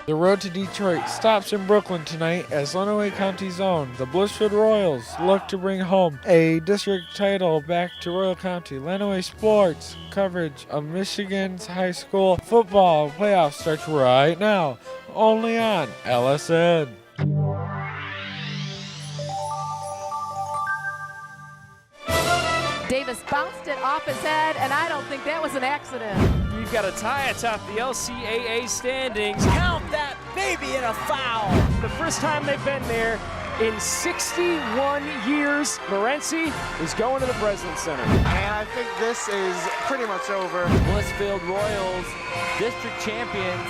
The road to Detroit stops in Brooklyn tonight as Lenawee County's own, the Blissfield Royals, look to bring home a district title back to Royal County. Lenawee Sports coverage of Michigan's high school football playoffs starts right now, only on LSN. Davis bounced it off his head, and I don't think that was an accident. You've got a tie atop the LCAA standings. Count that baby in a foul. The first time they've been there in 61 years. Morency is going to the President's Center. And I think this is pretty much over. Blissfield Royals, district champions.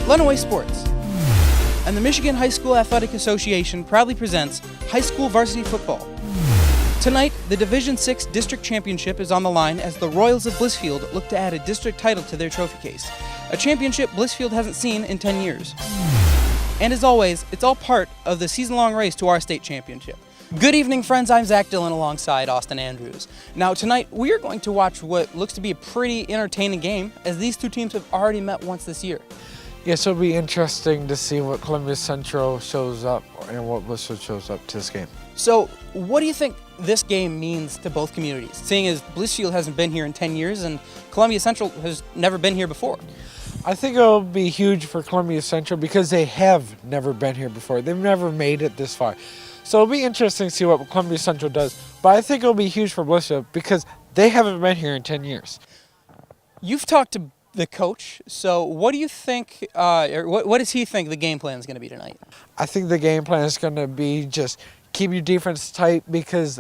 Lenawee Sports and the Michigan High School Athletic Association proudly presents high school varsity football. Tonight, the Div.6 district championship is on the line as the Royals of Blissfield look to add a district title to their trophy case, a championship Blissfield hasn't seen in 10 years. And as always, it's all part of the season-long race to our state championship. Good evening, friends. I'm Zach Dillon alongside Austin Andrews. Now, tonight, we are going to watch what looks to be a pretty entertaining game as these two teams have already met once this year. Yes, it'll be interesting to see what Columbia Central shows up and what Blissfield shows up to this game. So, what do you think this game means to both communities, seeing as Blissfield hasn't been here in 10 years and Columbia Central has never been here before? I think it'll be huge for Columbia Central because they have never been here before. They've never made it this far. So it'll be interesting to see what Columbia Central does. But I think it'll be huge for Blissfield because they haven't been here in 10 years. You've talked to the coach, so what do you think, or what does he think the game plan is going to be tonight? I think the game plan is going to be just keep your defense tight because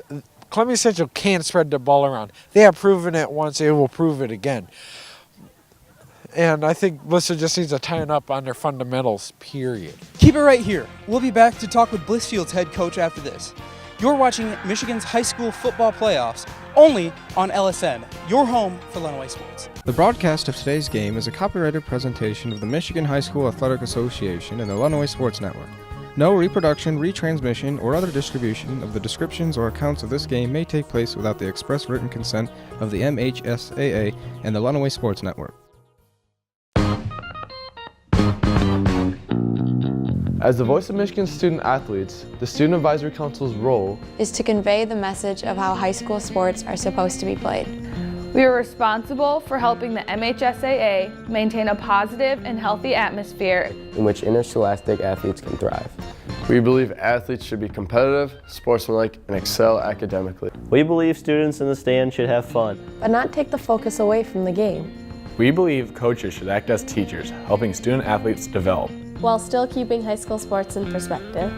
Columbia Central can't spread the ball around. They have proven it once, they will prove it again. And I think Blissfield just needs to tighten up on their fundamentals, period. Keep it right here. We'll be back to talk with Blissfield's head coach after this. You're watching Michigan's high school football playoffs only on LSN, your home for Lenawee Sports. The broadcast of today's game is a copyrighted presentation of the Michigan High School Athletic Association and the Lenawee Sports Network. No reproduction, retransmission, or other distribution of the descriptions or accounts of this game may take place without the express written consent of the MHSAA and the Lenawee Sports Network. As the voice of Michigan student athletes, the Student Advisory Council's role is to convey the message of how high school sports are supposed to be played. We are responsible for helping the MHSAA maintain a positive and healthy atmosphere in which interscholastic athletes can thrive. We believe athletes should be competitive, sportsmanlike, and excel academically. We believe students in the stand should have fun, but not take the focus away from the game. We believe coaches should act as teachers, helping student athletes develop, while still keeping high school sports in perspective.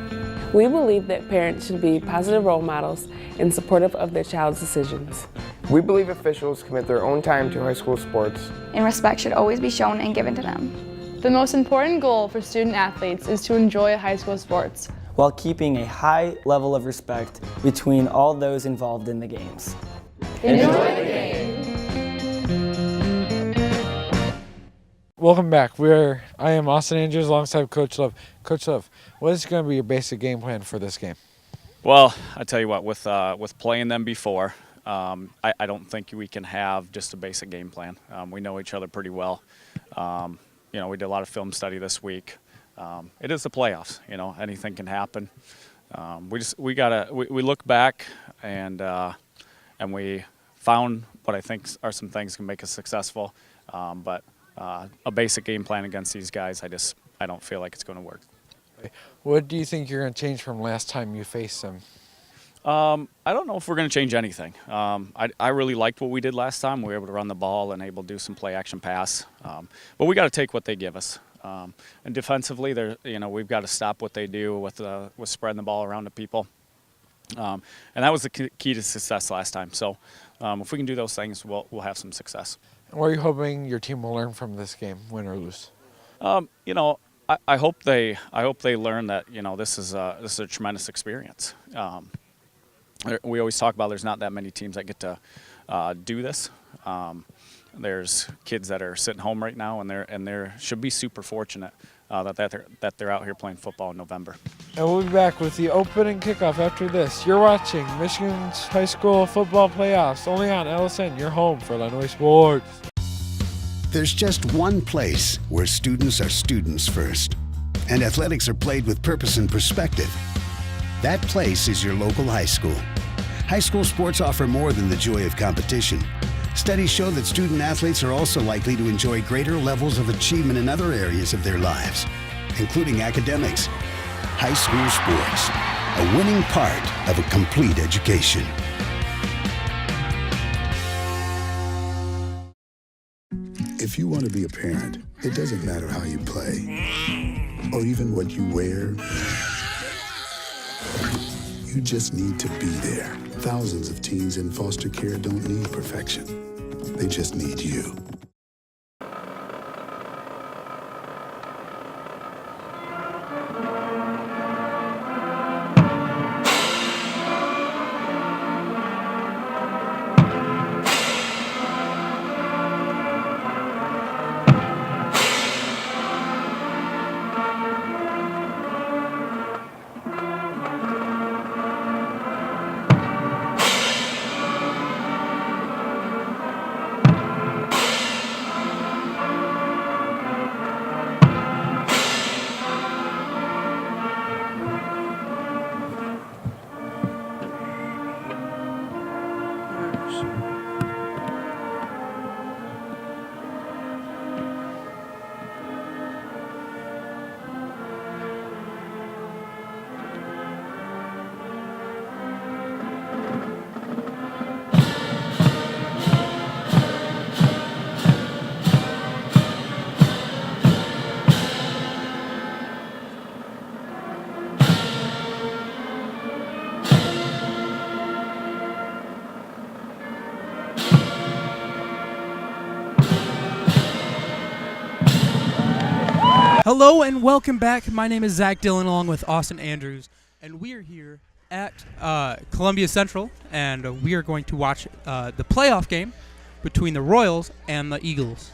We believe that parents should be positive role models and supportive of their child's decisions. We believe officials commit their own time to high school sports, and respect should always be shown and given to them. The most important goal for student athletes is to enjoy high school sports, while keeping a high level of respect between all those involved in the games. Enjoy the game! Welcome back. I am Austin Andrews alongside Coach Love. Coach Love, what is going to be your basic game plan for this game? Well, I tell you what, with playing them before, I don't think we can have just a basic game plan. We know each other pretty well. We did a lot of film study this week. It is the playoffs. Anything can happen. We look back and we found what I think are some things that can make us successful. But a basic game plan against these guys, I don't feel like it's going to work. What do you think you're going to change from last time you faced them? I don't know if we're going to change anything. I really liked what we did last time. We were able to run the ball and able to do some play-action pass. But we got to take what they give us. And defensively, we've got to stop what they do with spreading the ball around to people. And that was the key to success last time. So if we can do those things, we'll have some success. What are you hoping your team will learn from this game, win or lose? I hope they learn that this is a tremendous experience. We always talk about there's not that many teams that get to do this. There's kids that are sitting home right now, and they should be super fortunate that they're out here playing football in November. And we'll be back with the opening kickoff after this. You're watching Michigan's high school football playoffs only on LSN, your home for Lenawee Sports. There's just one place where students are students first, and athletics are played with purpose and perspective. That place is your local high school. High school sports offer more than the joy of competition. Studies show that student athletes are also likely to enjoy greater levels of achievement in other areas of their lives, including academics. High school sports, a winning part of a complete education. If you want to be a parent, it doesn't matter how you play or even what you wear. You just need to be there. Thousands of teens in foster care don't need perfection. They just need you. Hello and welcome back. My name is Zach Dillon along with Austin Andrews, and we are here at Columbia Central, and we are going to watch the playoff game between the Royals and the Eagles.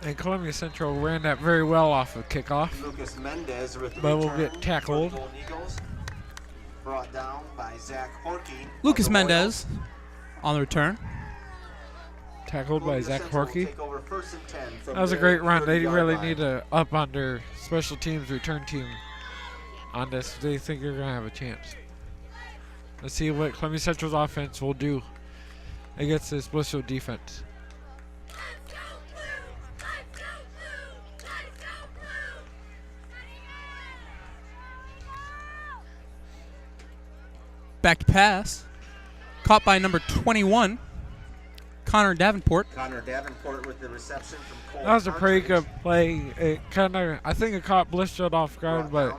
And Columbia Central ran that very well off of kickoff, Lucas Mendez with the but will return get tackled. for Golden Eagles, brought down by Zach Horkey. Lucas Mendez on the return. Tackled by Zach Horkey. That was a great run. They really need to up on their special teams return team on this. They think they're going to have a chance. Let's see what Columbia Central's offense will do against this Blissfield defense. Back pass. Caught by number 21. Connor Davenport. Connor Davenport with the reception from Cole. That was a pretty good play. It I think it caught Blissfield off guard, but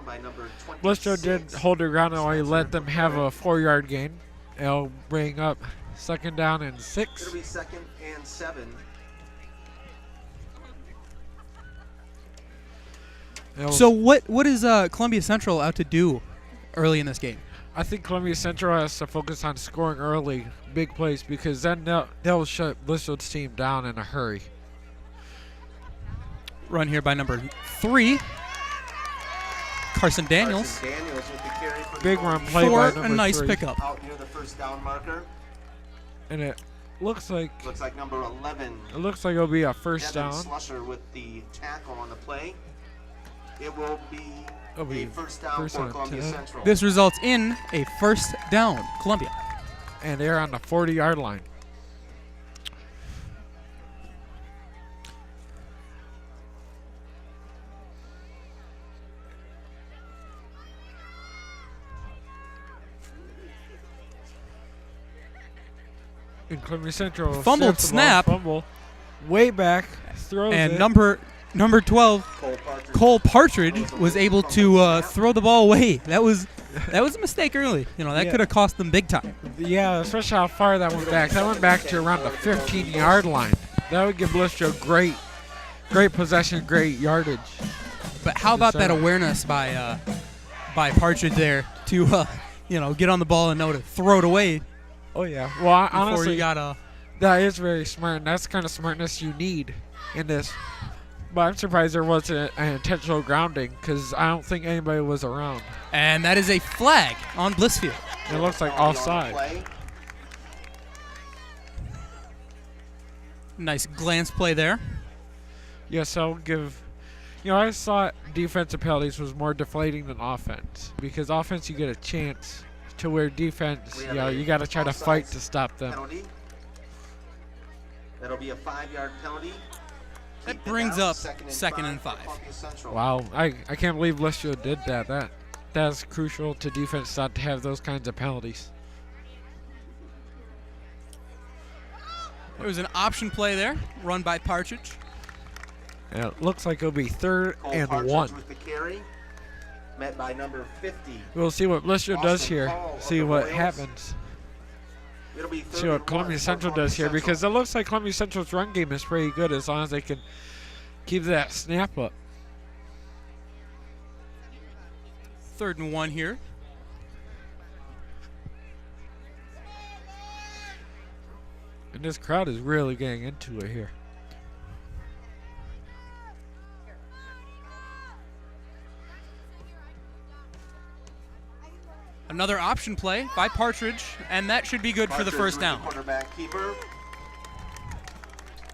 Blissfield did hold their ground and only let them have a 4-yard gain. It'll bring up 2nd down and 6. It'll be 2nd and 7. So what is Columbia Central out to do early in this game? I think Columbia Central has to focus on scoring early, big plays, because then they'll shut Blissfield's team down in a hurry. Run here by number 3, Carson Daniels. Carson Daniels with the carry for big the run play for by number a nice 3. pickup. Out near the 1st down marker. And it looks like number 11. It looks like it'll be a 1st Devin down. Slusher with the tackle on the play. It will be a 1st down first for and Columbia 10. Central. This results in a 1st down, Columbia. And they're on the 40-yard line. And Columbia Central Fumbled snap. Fumble. Way back. Throws and it. number 12, Cole Partridge was able to throw the ball away. That was a mistake early. That could have cost them big time. Yeah, especially how far that went back. That went back to around the 15-yard line. That would give Blissfield great possession, great yardage. But how about that awareness by Partridge there to get on the ball and know to throw it away? Oh yeah. Well, honestly, you got that is very smart, and that's the kind of smartness you need in this But I'm surprised there wasn't an intentional grounding because I don't think anybody was around. And that is a flag on Blissfield. It looks like offside. Nice glance play there. Yes, I'll give. I thought defensive penalties was more deflating than offense because offense you get a chance to where defense, you got to try to fight to stop them. Penalty. That'll be a 5-yard penalty. That brings up second and 5. Wow, I can't believe Blissfield did that. That's crucial to defense not to have those kinds of penalties. There was an option play there, run by Partridge. And it looks like it'll be 3rd and 1. With the carry, met by number 50. We'll see what Blissfield does here. See what happens. See what Columbia Central does here because it looks like Columbia Central's run game is pretty good as long as they can keep that snap up. 3rd and 1 here. And this crowd is really getting into it here. Another option play by Partridge, and that should be good for the first down.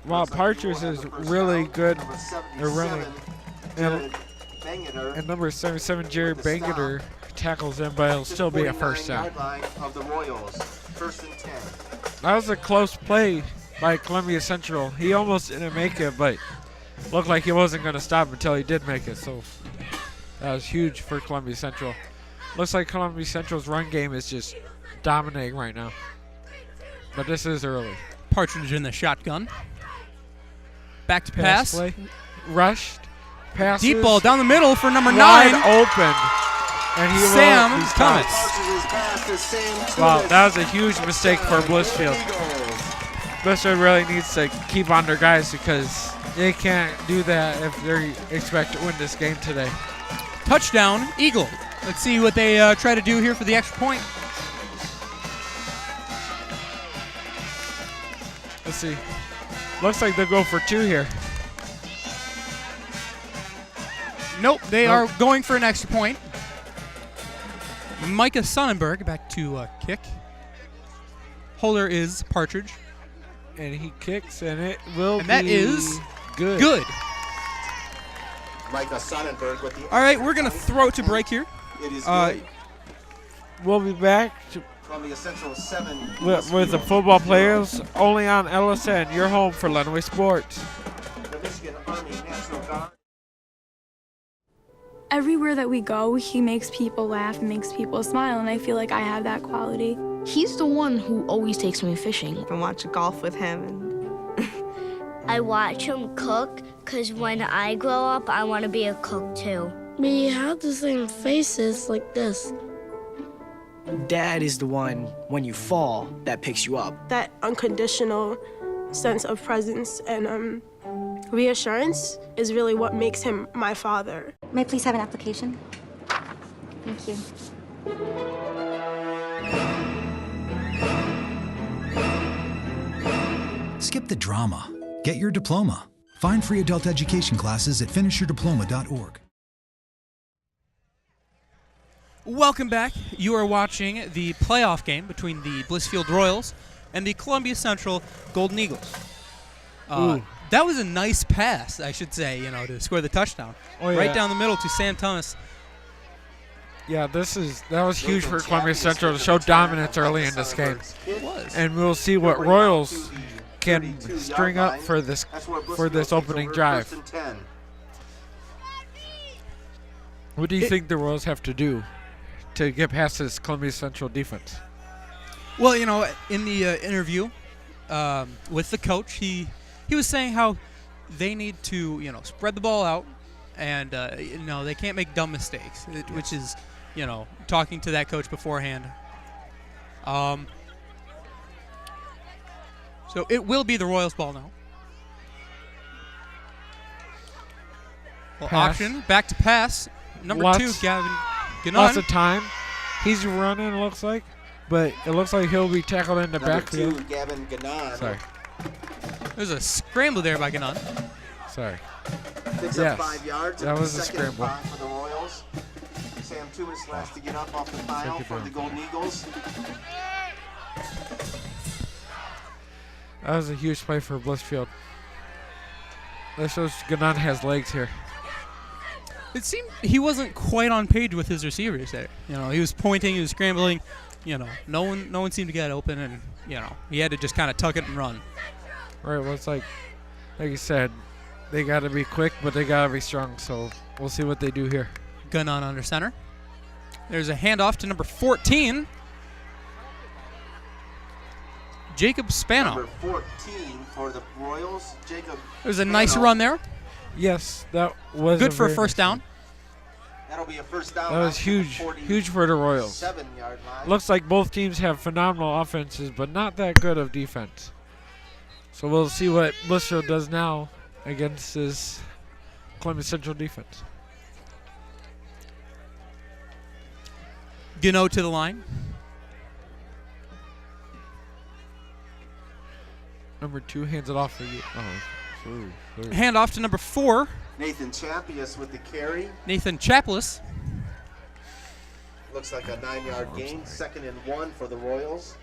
Wow, Partridge is really good. They're running. And number 77, Jared Bangeter, tackles him, but it'll still be a first down. Of the Royals, 1st and 10. That was a close play by Columbia Central. He almost didn't make it, but looked like he wasn't going to stop until he did make it. So that was huge for Columbia Central. Looks like Columbia Central's run game is just dominating right now. But this is early. Partridge in the shotgun. Back to pass. Play. Rushed. Passes. Deep ball down the middle for number 9. Wide open. And Sam Thomas. Wow, that was a huge mistake for Blissfield. Blissfield really needs to keep on their guys because they can't do that if they expect to win this game today. Touchdown, Eagle. Let's see what they try to do here for the extra point. Let's see. Looks like they'll go for 2 here. Nope, they are going for an extra point. Micah Sonnenberg back to kick. Holder is Partridge. And he kicks, and it will be that is good. Good. Micah Sonnenberg with the. All right, we're going to throw it to break here. It is good. We'll be back to Columbia Central 7 with the football players only on LSN, your home for Lenawee Sports. The Michigan Army National Guard. Everywhere that we go, he makes people laugh and makes people smile, and I feel like I have that quality. He's the one who always takes me fishing. I watch golf with him. And I watch him cook, because when I grow up, I want to be a cook too. We have the same faces like this. Dad is the one, when you fall, that picks you up. That unconditional sense of presence and reassurance is really what makes him my father. May I please have an application? Thank you. Skip the drama. Get your diploma. Find free adult education classes at finishyourdiploma.org. Welcome back. You are watching the playoff game between the Blissfield Royals and the Columbia Central Golden Eagles. That was a nice pass, I should say, to score the touchdown. Right down the middle to Sam Thomas. Yeah, that was huge for Columbia Central to show dominance early in this game. It was. And we'll see what Royals can string up for this opening drive. What do you think the Royals have to do to get past this Columbia Central defense? Well, in the interview with the coach, he was saying how they need to, spread the ball out, and they can't make dumb mistakes, which is, talking to that coach beforehand. So it will be the Royals' ball now. Option, back to pass. Number 2, Gavin Gannon. Lots of time. He's running, it looks like, but it looks like he'll be tackled in the backfield. Number 2, Gavin Gannon. Sorry. There's a scramble there by Gannon. Sorry. Picks Yes, up 5 yards. that was a Second and scramble. 5 for the Royals. Sam 2 minutes left to get up off the pile Second for down. the Golden Eagles. That was a huge play for Blissfield. That shows Ganon has legs here. It seemed he wasn't quite on page with his receivers there. You know, he was pointing, he was scrambling. You know, no one seemed to get open, and you know, he had to just kind of tuck it and run. Right, well, it's like you said, they got to be quick, but they got to be strong. So we'll see what they do here. Ganon under center. There's a handoff to number 14. Jacob Spano. Number 14 for the Royals. Jacob. There's a nice run there. Yes, that was good for a very first nice down. That'll be a first down. That was huge for the Royals. 7-yard line. Looks like both teams have phenomenal offenses, but not that good of defense. So we'll see what Blissfield does now against this Columbia Central defense. Gino to the line. Number 2 hands it off for you. Sorry. Hand off to number 4. Nathan Chapius with the carry. Nathan Chaplis. Looks like a 9-yard gain. 2nd and 1 for the Royals.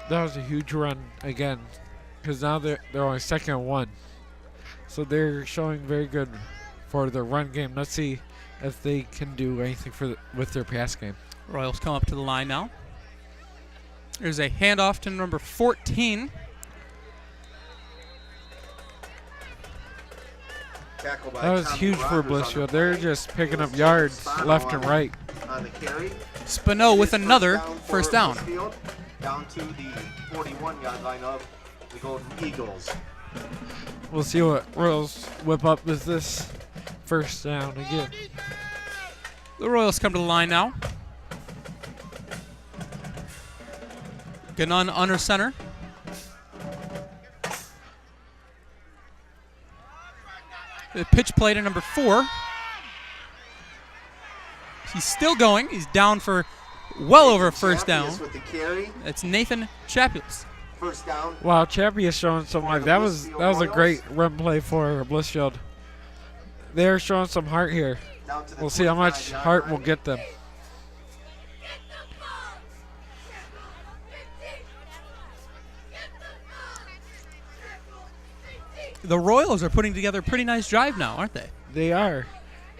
That was a huge run again, because now they're only 2nd and 1. So they're showing very good for their run game. Let's see if they can do anything with their pass game. Royals come up to the line now. There's a handoff to number 14. That was huge for Blissfield. They're just picking up yards left and right. On the carry. Spano with another first down. Down to the 41-yard line of the Golden Eagles. We'll see what Royals whip up with this first down again. The Royals come to the line now. Ganon under center. The pitch play to number 4. He's still going. He's down for well over a first down. With the carry. It's Nathan Chapels. First down. Wow, Chappie is showing some like that was a great run play for Blissfield. They're showing some heart here. We'll see how much heart we'll get them. The Royals are putting together a pretty nice drive now, aren't they? They are.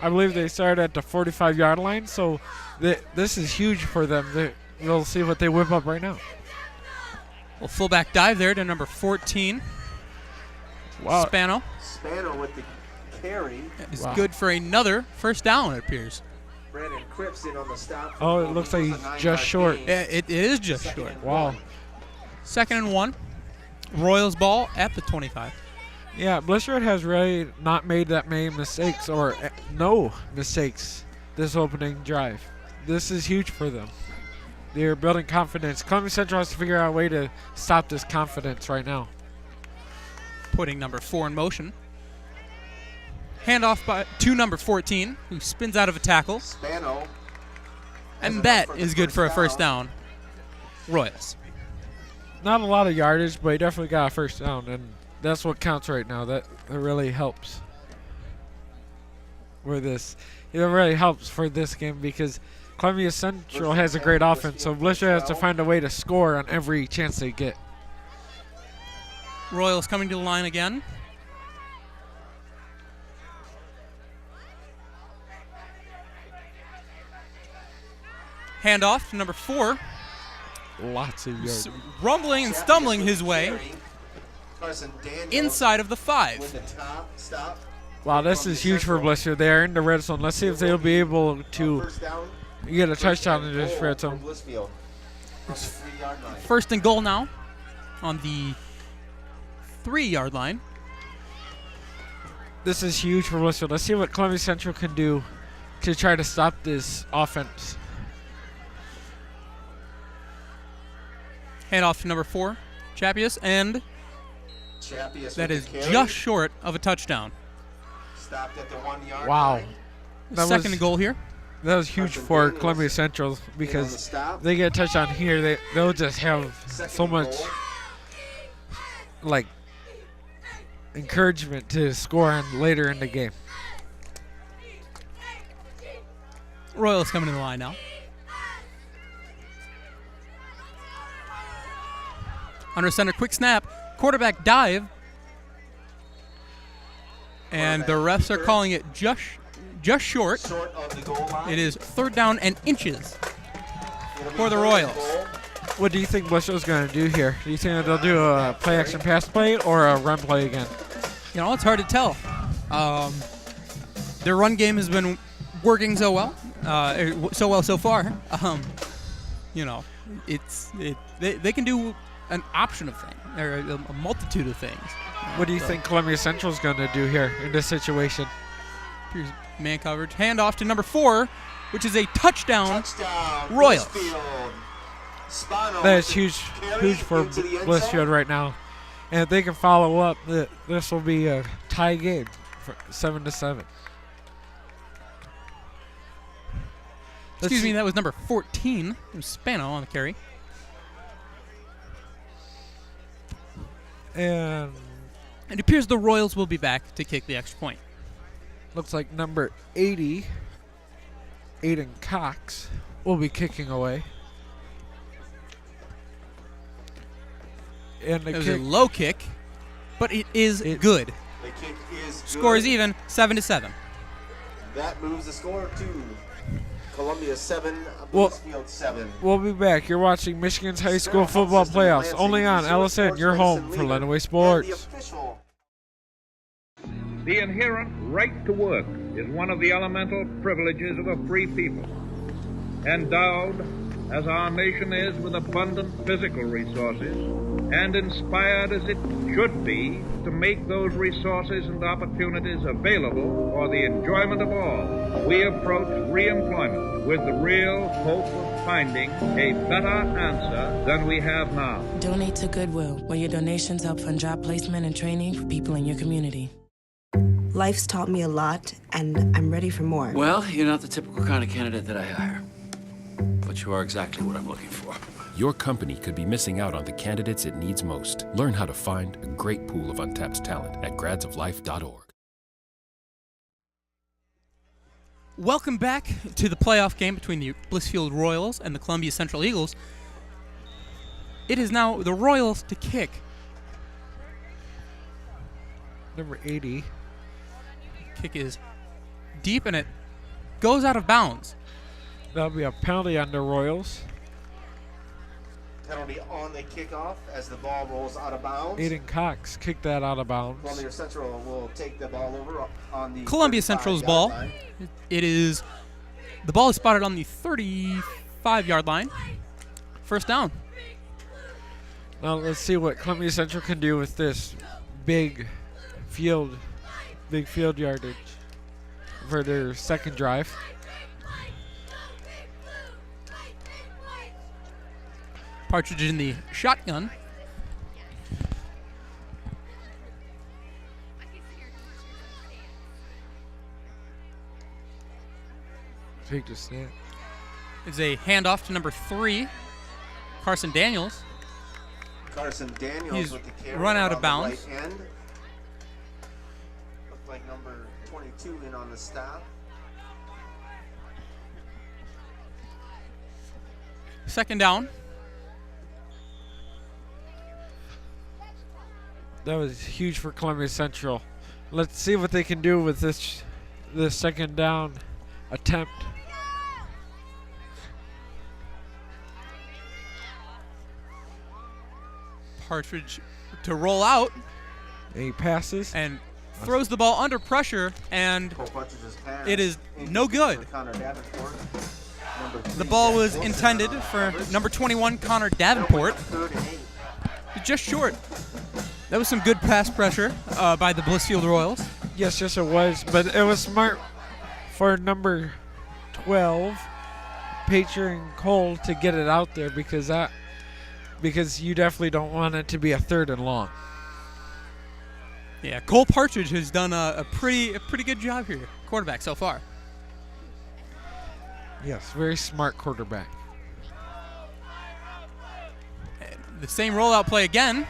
I believe they started at the 45-yard line, so this is huge for them. We'll see what they whip up right now. Well, fullback dive there to number 14. Wow. Spano. Spano with the carry. Is good for another first down, it appears. Brandon Cripps in on the stop. Oh, it looks like he's just short. Yeah, it is just short. Wow. 2nd and 1. Royals ball at the 25. Yeah, Blissfield has really not made that many mistakes or no mistakes this opening drive. This is huge for them. They're building confidence. Columbia Central has to figure out a way to stop this confidence right now. Putting number 4 in motion. Handoff to number 14, who spins out of a tackle. Spano. And that is good for a first down. Royals. Not a lot of yardage, but he definitely got a first down, and that's what counts right now. That really helps. It really helps for this game because Columbia Central has a great offense, so Blissfield has to find a way to score on every chance they get. Royals coming to the line again. Handoff to number 4. Lots of yards. Rumbling and stumbling his way inside of the 5. Wow, this is huge for Blissfield. They are in the red zone. Let's see if they'll be able to get a touchdown in this red zone. First and goal now on the 3-yard line. This is huge for Blissfield. Let's see what Columbia Central can do to try to stop this offense. Hand off to number 4, Chapius, and that is just short of a touchdown. Stopped at the 1-yard wow. line. Second and goal here. That was huge for Columbia Central because they get a touchdown here. They'll just have so much like encouragement to score on later in the game. Royals coming to the line now. Under center, quick snap, quarterback dive, and the refs are calling it just short. It is 3rd down and inches for the Royals. What do you think Blissfield's going to do here? Do you think they'll do a play action pass play or a run play again? You know, it's hard to tell. Their run game has been working so well so far. You know, they can do an option of things, or a multitude of things. What do you think Columbia Central's going to do here in this situation? Here's man coverage. Handoff to number 4, which is a touchdown Royals. That is huge for Blissfield right now. And if they can follow up, this will be a tie game for 7-7. Excuse me, that was number 14. It was Spano on the carry. And it appears the Royals will be back to kick the extra point. Looks like number 80, Aiden Cox, will be kicking away. And it was a low kick, but it is good. The kick is Score is good. even, 7-7. That moves the score to Columbia 7, Blissfield 7. We'll be back. You're watching Michigan's High School Football Playoffs, only on LSN, your home for Lenawee Sports. The inherent right to work is one of the elemental privileges of a free people. Endowed, as our nation is, with abundant physical resources, and inspired as it should be to make those resources and opportunities available for the enjoyment of all, we approach reemployment with the real hope of finding a better answer than we have now. Donate to Goodwill, where your donations help fund job placement and training for people in your community. Life's taught me a lot, and I'm ready for more. Well, you're not the typical kind of candidate that I hire, but you are exactly what I'm looking for. Your company could be missing out on the candidates it needs most. Learn how to find a great pool of untapped talent at gradsoflife.org. Welcome back to the playoff game between the Blissfield Royals and the Columbia Central Eagles. It is now the Royals to kick. Number 80. Kick is deep and it goes out of bounds. That'll be a penalty on the Royals. Penalty on the kickoff as the ball rolls out of bounds. Aiden Cox kicked that out of bounds. Columbia Central will take the ball over on the Columbia Central's ball. The ball is spotted on the 35-yard line. First down. Now let's see what Columbia Central can do with this big field yardage for their second drive. Partridge in the shotgun. Take the snap. It's a handoff to number 3, Carson Daniels. Carson Daniels He's with the carry run out of on the bounds. right end. Looked like number 22 in on the stop. Second down. That was huge for Columbia Central. Let's see what they can do with this second down attempt. Partridge to roll out. And he passes. And throws the ball under pressure, and it is no good. The ball was intended for number 21, Connor Davenport. Just short. That was some good pass pressure by the Blissfield Royals. Yes, it was. But it was smart for number 12, Patriot and Cole, to get it out there because you definitely don't want it to be a 3rd and long. Yeah, Cole Partridge has done a pretty good job here, quarterback so far. Yes, very smart quarterback. The same rollout play again.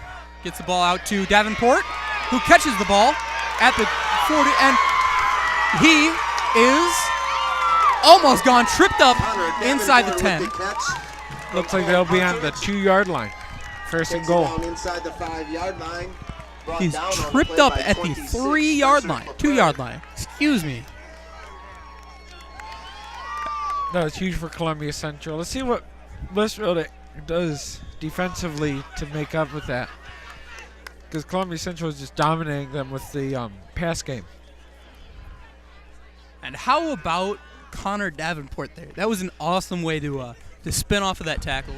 Gets the ball out to Davenport, who catches the ball at the 40, and he is almost gone, tripped up inside the 10. Looks like they'll be on the 2-yard line. First and goal. Inside the 5-yard line. He's tripped up at the 3-yard line, 2-yard line. Excuse me. That was huge for Columbia Central. Let's see what Blissfield does defensively to make up with that. Because Columbia Central is just dominating them with the pass game. And how about Connor Davenport there? That was an awesome way to spin off of that tackle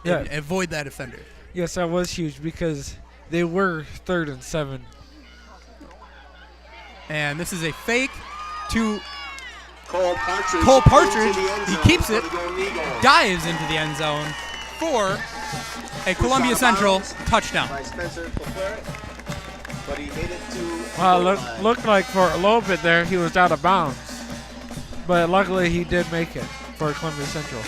and avoid that defender. Yes, that was huge because they were 3rd and 7. And this is a fake to Cole Partridge. Cole Partridge. He keeps it, dives into the end zone for a Columbia Central touchdown. But he made it to. Well, looked like for a little bit there he was out of bounds. But luckily he did make it for Columbia Central.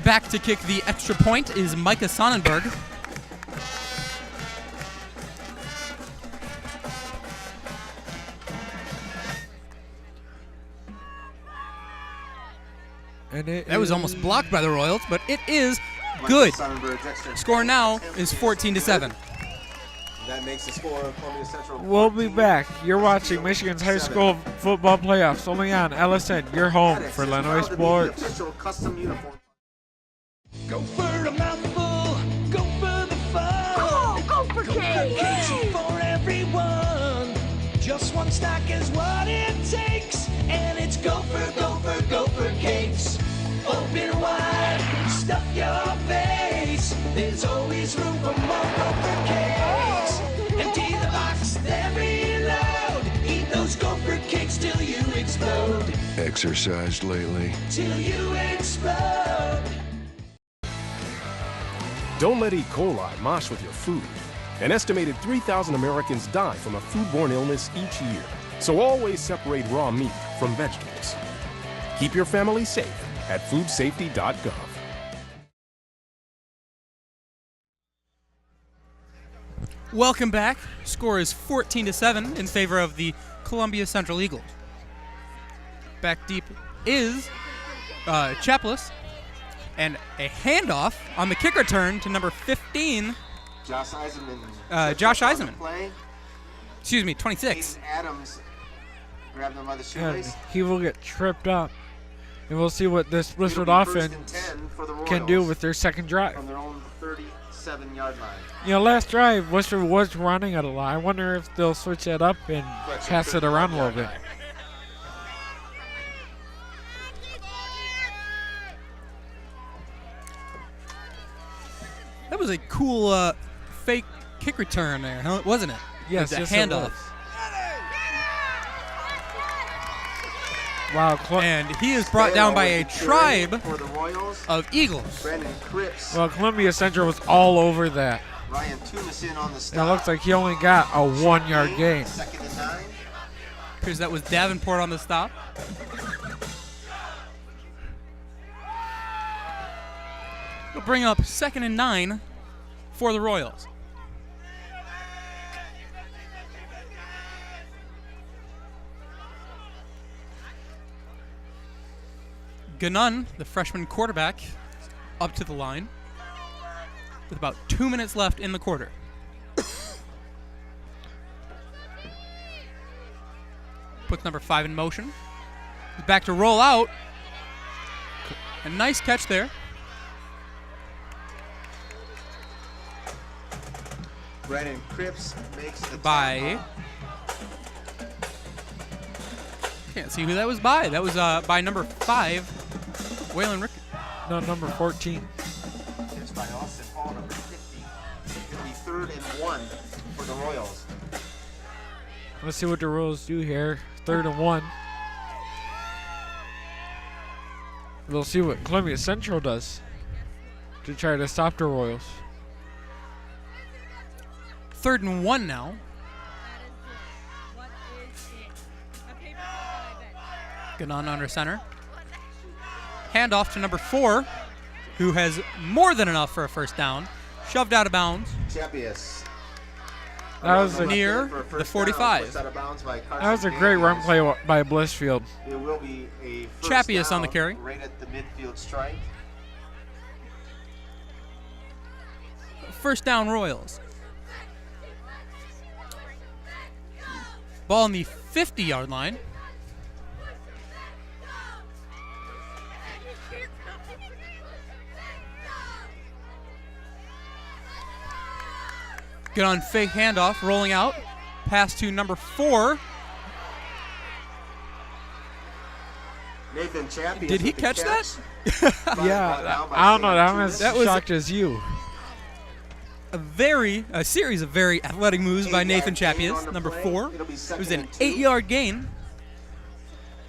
Back to kick the extra point is Micah Sonnenberg. And that was almost blocked by the Royals, but it is good. Score now is 14-7. That makes the score Columbia Central. We'll be back. You're watching Michigan's high school football playoffs only on LSN. Your home for Lenawee Sports. Go for a mouthful, go for the fun. Oh, go for cake! Cakes are for everyone. Just one stack is what it takes, and it's go for cakes. Open wide, stuff your face. There's always room for more gopher cakes. Empty the box, then reload. Eat those gopher cakes till you explode. Exercised lately? Till you explode. Don't let E. coli mosh with your food. An estimated 3,000 Americans die from a foodborne illness each year. So always separate raw meat from vegetables. Keep your family safe at foodsafety.gov. Welcome back. Score is 14-7 in favor of the Columbia Central Eagles. Back deep is Chapless. And a handoff on the kick return to number 15. Josh Eisenman. Josh Eisenman. Excuse me, 26. Adams grabbed him by the shoelace. And he will get tripped up. And we'll see what this Blissfield offense can do with their second drive. From their own 37-yard line. You know, last drive, Worcester was running it a lot. I wonder if they'll switch that up and pass it around a little bit. That was a cool fake kick return there, huh? Wasn't it? Yes, the yes, handoff. it was. Wow, and he is brought down by a tribe of Eagles. Brandon Cripps. Well, Columbia Central was all over that. Ryan Tunison on the stop. And it looks like he only got a 1-yard gain. Second and 9. Appears that was Davenport on the stop. We'll bring up 2nd and 9 for the Royals. Ganun, the freshman quarterback, up to the line with about 2 minutes left in the quarter. Puts number 5 in motion. He's back to roll out. A nice catch there. Brandon Cripps makes the by. Can't see who that was by. That was by number 5, Waylon Rick. No, number 14. It's by Austin Hall, number 50. It'll be 3rd and 1 for the Royals. Let's see what the Royals do here. 3rd and 1. We'll see what Columbia Central does to try to stop the Royals. 3rd and 1 now. Ganun under center. Handoff to number 4, who has more than enough for a first down. Shoved out of bounds. Chapius. That was near the 45. That was a great run play by Blissfield. It will be a first Chapius down on the carry. right at the midfield stripe. First down, Royals. Ball on the 50-yard line. Good on fake handoff, rolling out. Pass to number 4. Nathan Chapius. Did he catch that? Yeah, I don't know. I'm as shocked as you. A series of very athletic moves by Nathan Chapius, number 4. It was an 8-yard gain.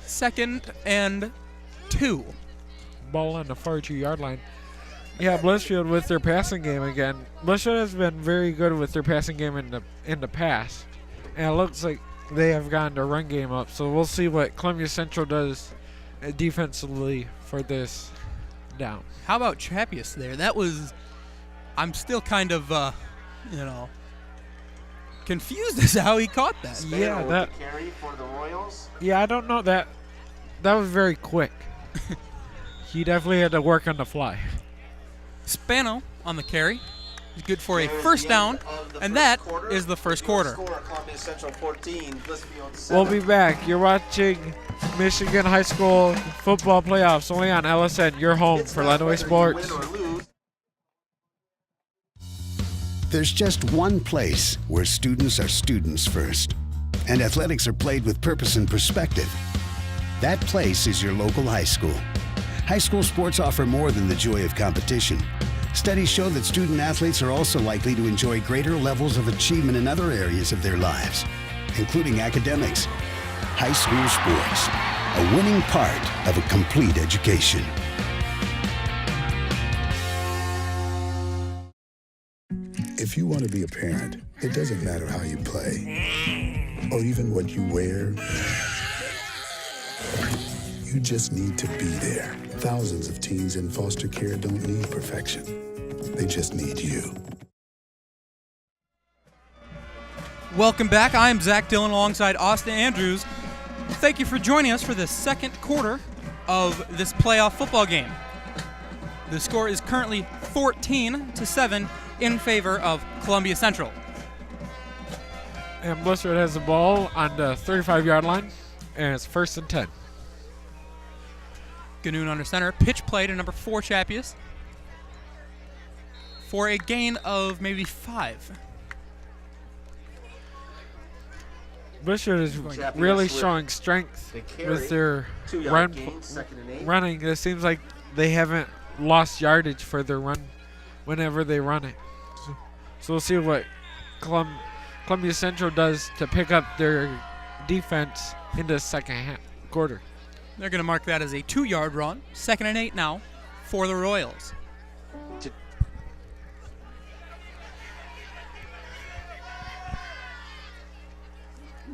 2nd and 2. Ball on the 42-yard line. Yeah, Blissfield with their passing game again. Blissfield has been very good with their passing game in the past, and it looks like they have gotten their run game up. So we'll see what Columbia Central does defensively for this down. How about Chapius there? That was, I'm still kind of, confused as to how he caught that. Yeah, that carry for the Royals. Yeah, I don't know that. That was very quick. He definitely had to work on the fly. Spano on the carry. He's good for a first down, and that is the first quarter. We'll be back. You're watching Michigan High School football playoffs only on LSN. Your home for Lenawee Sports. There's just one place where students are students first, and athletics are played with purpose and perspective. That place is your local high school. High school sports offer more than the joy of competition. Studies show that student athletes are also likely to enjoy greater levels of achievement in other areas of their lives, including academics. High school sports, a winning part of a complete education. If you want to be a parent, it doesn't matter how you play or even what you wear. You just need to be there. Thousands of teens in foster care don't need perfection. They just need you. Welcome back. I'm Zach Dillon alongside Austin Andrews. Thank you for joining us for the second quarter of this playoff football game. The score is currently 14-7 in favor of Columbia Central. And Blissfield has the ball on the 35-yard line, and it's 1st and 10. Ganoon under center. Pitch play to number 4, Chapius, for a gain of maybe 5. Blissfield is really showing strength with their running. It seems like they haven't lost yardage for their run whenever they run it. So we'll see what Columbia Central does to pick up their defense in the second quarter. They're going to mark that as a 2-yard run. 2nd and 8 now for the Royals.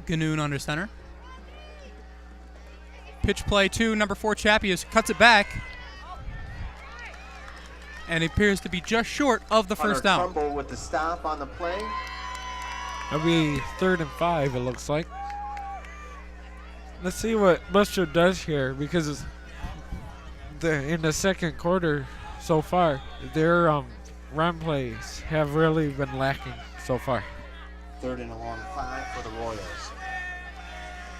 Ganoon under center. Pitch play to number 4, Chapius. Cuts it back. And it appears to be just short of the first down. Trumbull with the stop on the play. It'll be 3rd and 5, it looks like. Let's see what Blissfield does here, because in the second quarter so far, their run plays have really been lacking so far. 3rd and a long 5 for the Royals.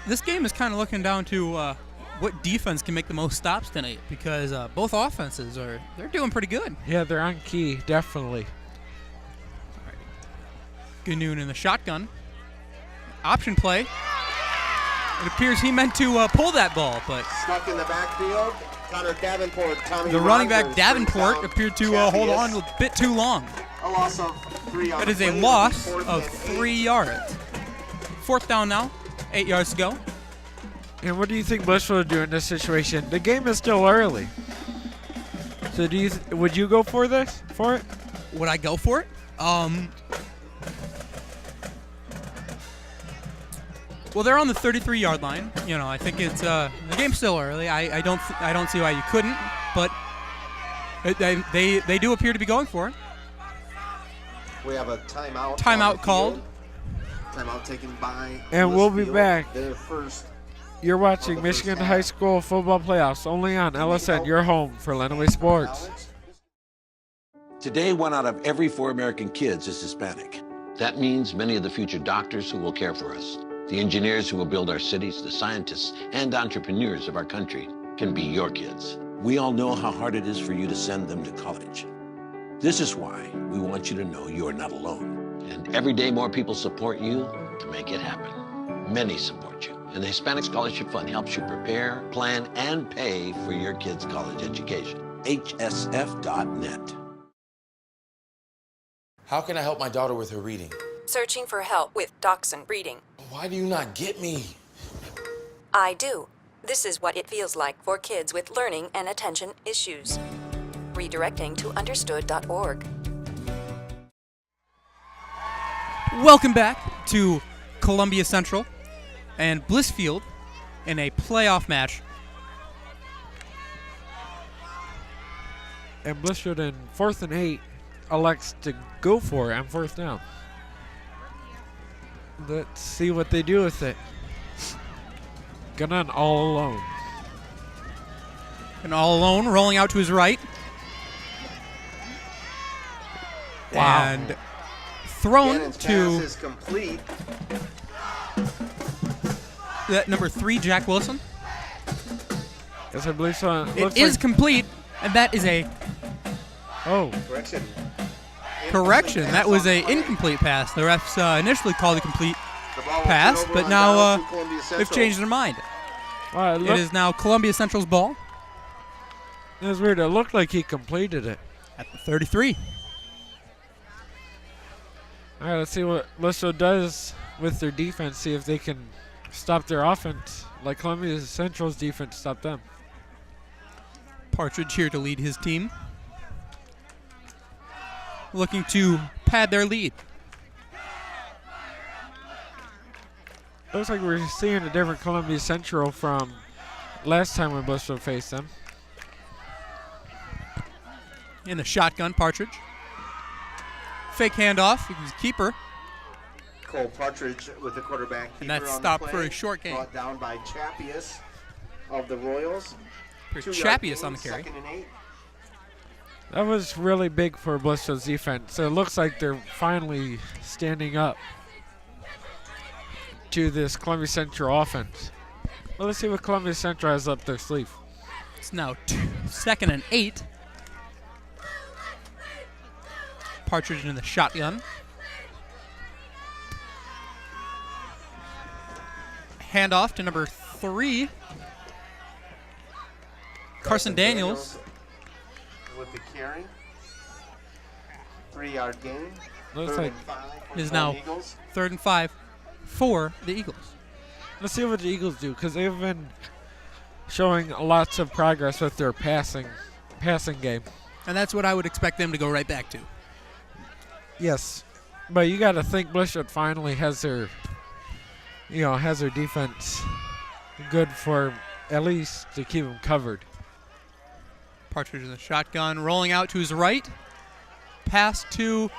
This game is kind of looking down to what defense can make the most stops tonight, because both offenses they're doing pretty good. Yeah, they're on key, definitely. All right. Ganoon in the shotgun. Option play. It appears he meant to pull that ball, but stuck in the backfield. Connor Davenport, Tommy the running back Davenport appeared to hold on a bit too long. A loss of 3 yards. That is a loss of 3 yards. 4th down now, 8 yards to go. And what do you think Blissfield would do in this situation? The game is still early. So would you go for this? For it? Would I go for it? Well, they're on the 33-yard line. I think it's the game's still early. I don't see why you couldn't, but They do appear to be going for it. We have a timeout. Timeout called. Timeout taken by. And we'll be Blissfield. back. Their first. You're watching Michigan High School Football Playoffs only on LSN, your home for Lenawee Sports. Today, 1 out of every 4 American kids is Hispanic. That means many of the future doctors who will care for us, the engineers who will build our cities, the scientists and entrepreneurs of our country can be your kids. We all know how hard it is for you to send them to college. This is why we want you to know you are not alone. And every day more people support you to make it happen. Many support you. And the Hispanic Scholarship Fund helps you prepare, plan, and pay for your kids' college education. HSF.net. How can I help my daughter with her reading? Searching for help with Dachshund breeding. Why do you not get me? I do. This is what it feels like for kids with learning and attention issues. Redirecting to understood.org. Welcome back to Columbia Central and Blissfield in a playoff match. And Blissfield in 4th and 8 elects to go for it on 4th down. Let's see what they do with it. Gunnan all alone. And all alone, rolling out to his right. Wow. And thrown Gannon's to pass is complete. that number 3, Jack Wilson. Yes, I believe so. It is complete, and that is a correction. That was a incomplete pass. The refs initially called a complete pass, but now they've changed their mind. Wow, it is now Columbia Central's ball. It was weird. It looked like he completed it. At the 33. All right, let's see what Blissfield does with their defense, see if they can stop their offense like Columbia Central's defense stopped them. Partridge here to lead his team. Looking to pad their lead. Looks like we're seeing a different Columbia Central from last time when Blissfield faced them. In the shotgun, Partridge. Fake handoff, he was keeper. Cole Partridge with the quarterback. And that's on stopped the for play, a short gain. Brought down by Chappius of the Royals. Chappius on the carry. 2nd and 8. That was really big for Blissfield's defense. So it looks like they're finally standing up to this Columbia Central offense. Well, let's see what Columbia Central has up their sleeve. It's now 2nd and 8. Partridge in the shotgun. Handoff to number 3. Carson Daniels. With the carry. 3-yard gain. Looks like it is now 3rd and 5 for the Eagles. Let's see what the Eagles do, because they've been showing lots of progress with their passing game. And that's what I would expect them to go right back to. Yes, but you got to think Blissfield finally has their defense good for at least to keep them covered. Partridge in the shotgun, rolling out to his right. Pass to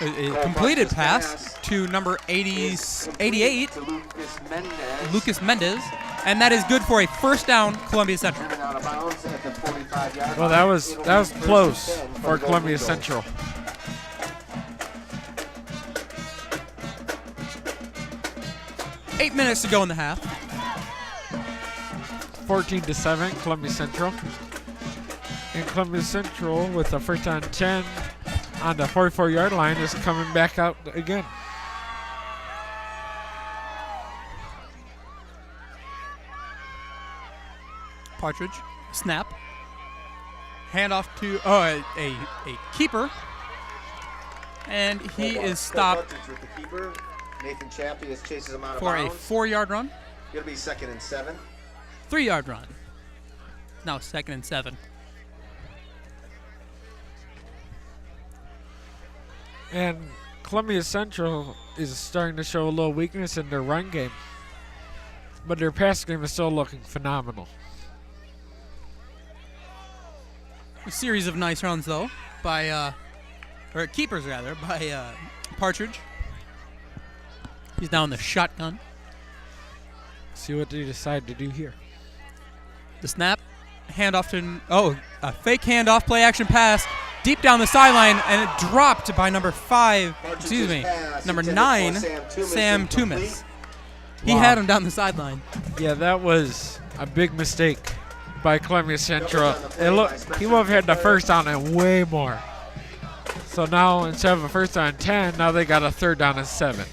a completed pass to number 88, Lucas Mendez, and that is good for a 1st down, Columbia Central. Well, that was close for Columbia Central. Eight minutes to go in the half. 14-7, Columbia Central. And Columbia Central with a 1st and 10 on the 44-yard line is coming back out again. Partridge, snap. Handoff to a keeper. And he is stopped with the keeper. Nathan Chappius chases him out of for bounds. a 4-yard run. It'll be 2nd and 7. 3-yard run. Now 2nd and 7. And Columbia Central is starting to show a little weakness in their run game. But their pass game is still looking phenomenal. A series of nice runs, though, by, or keepers, rather, by Partridge. He's down the shotgun. See what they decide to do here. The snap, handoff to, a fake handoff, play action pass, deep down the sideline, and it dropped by number 9, Sam Toomis. He had him down the sideline. Yeah, that was a big mistake by Columbia Central. He would have had the first down and way more. So now instead of a first down and 10, now they got a third down and 7.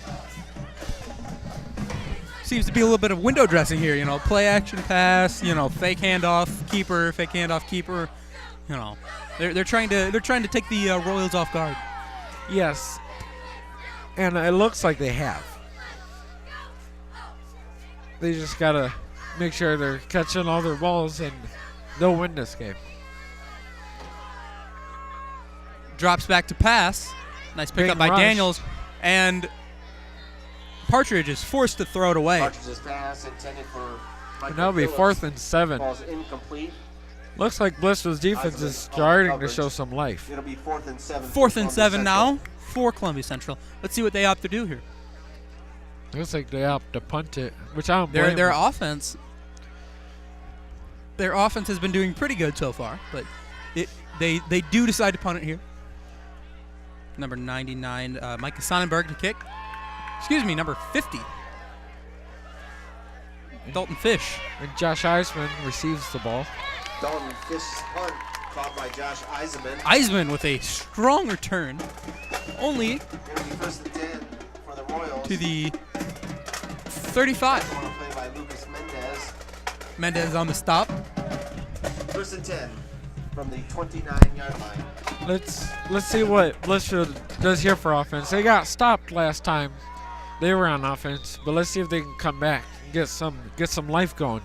Seems to be a little bit of window dressing here, play action pass, fake handoff, keeper, fake handoff, keeper. They're trying to take the Royals off guard. Yes, and it looks like they have. They just gotta make sure they're catching all their balls, and they'll win this game. Drops back to pass. Nice pickup by Daniels, and Partridge is forced to throw it away. Partridge's pass intended for And that'll be 4th and 7. Ball's incomplete. Looks like Blissfield's defense is starting to show some life. It'll be 4th and 7. 4th and 7 now for Columbia Central. Let's see what they opt to do here. Looks like they opt to punt it, which I don't blame Their them. offense. Their offense has been doing pretty good so far, but they do decide to punt it here. Number 99, Micah Sonnenberg to kick. Excuse me, number 50. Dalton Fish. And Josh Eisman receives the ball. Dalton Fish's punt caught by Josh Eisman. Eisman with a strong return. Only It'll be 1st and 10 for the Royals. to the 35. Play by Lucas Mendez. Mendez on the stop. 1st and 10 from the 29-yard line. Let's see what Blissfield does here for offense. They got stopped last time. They were on offense, but let's see if they can come back and get some life going.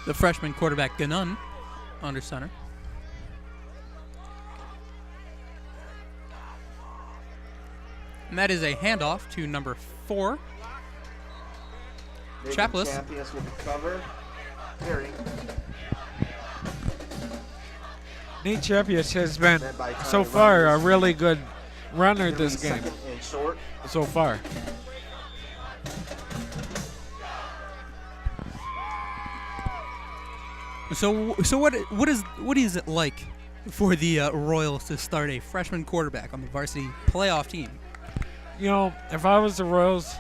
The freshman quarterback Ganun under center. And that is a handoff to number 4. Chapless. Champions with the cover. Carry. Nate Chapius has been, so far, a really good runner this game. So far. So what is it like for the Royals to start a freshman quarterback on the varsity playoff team? If I was the Royals,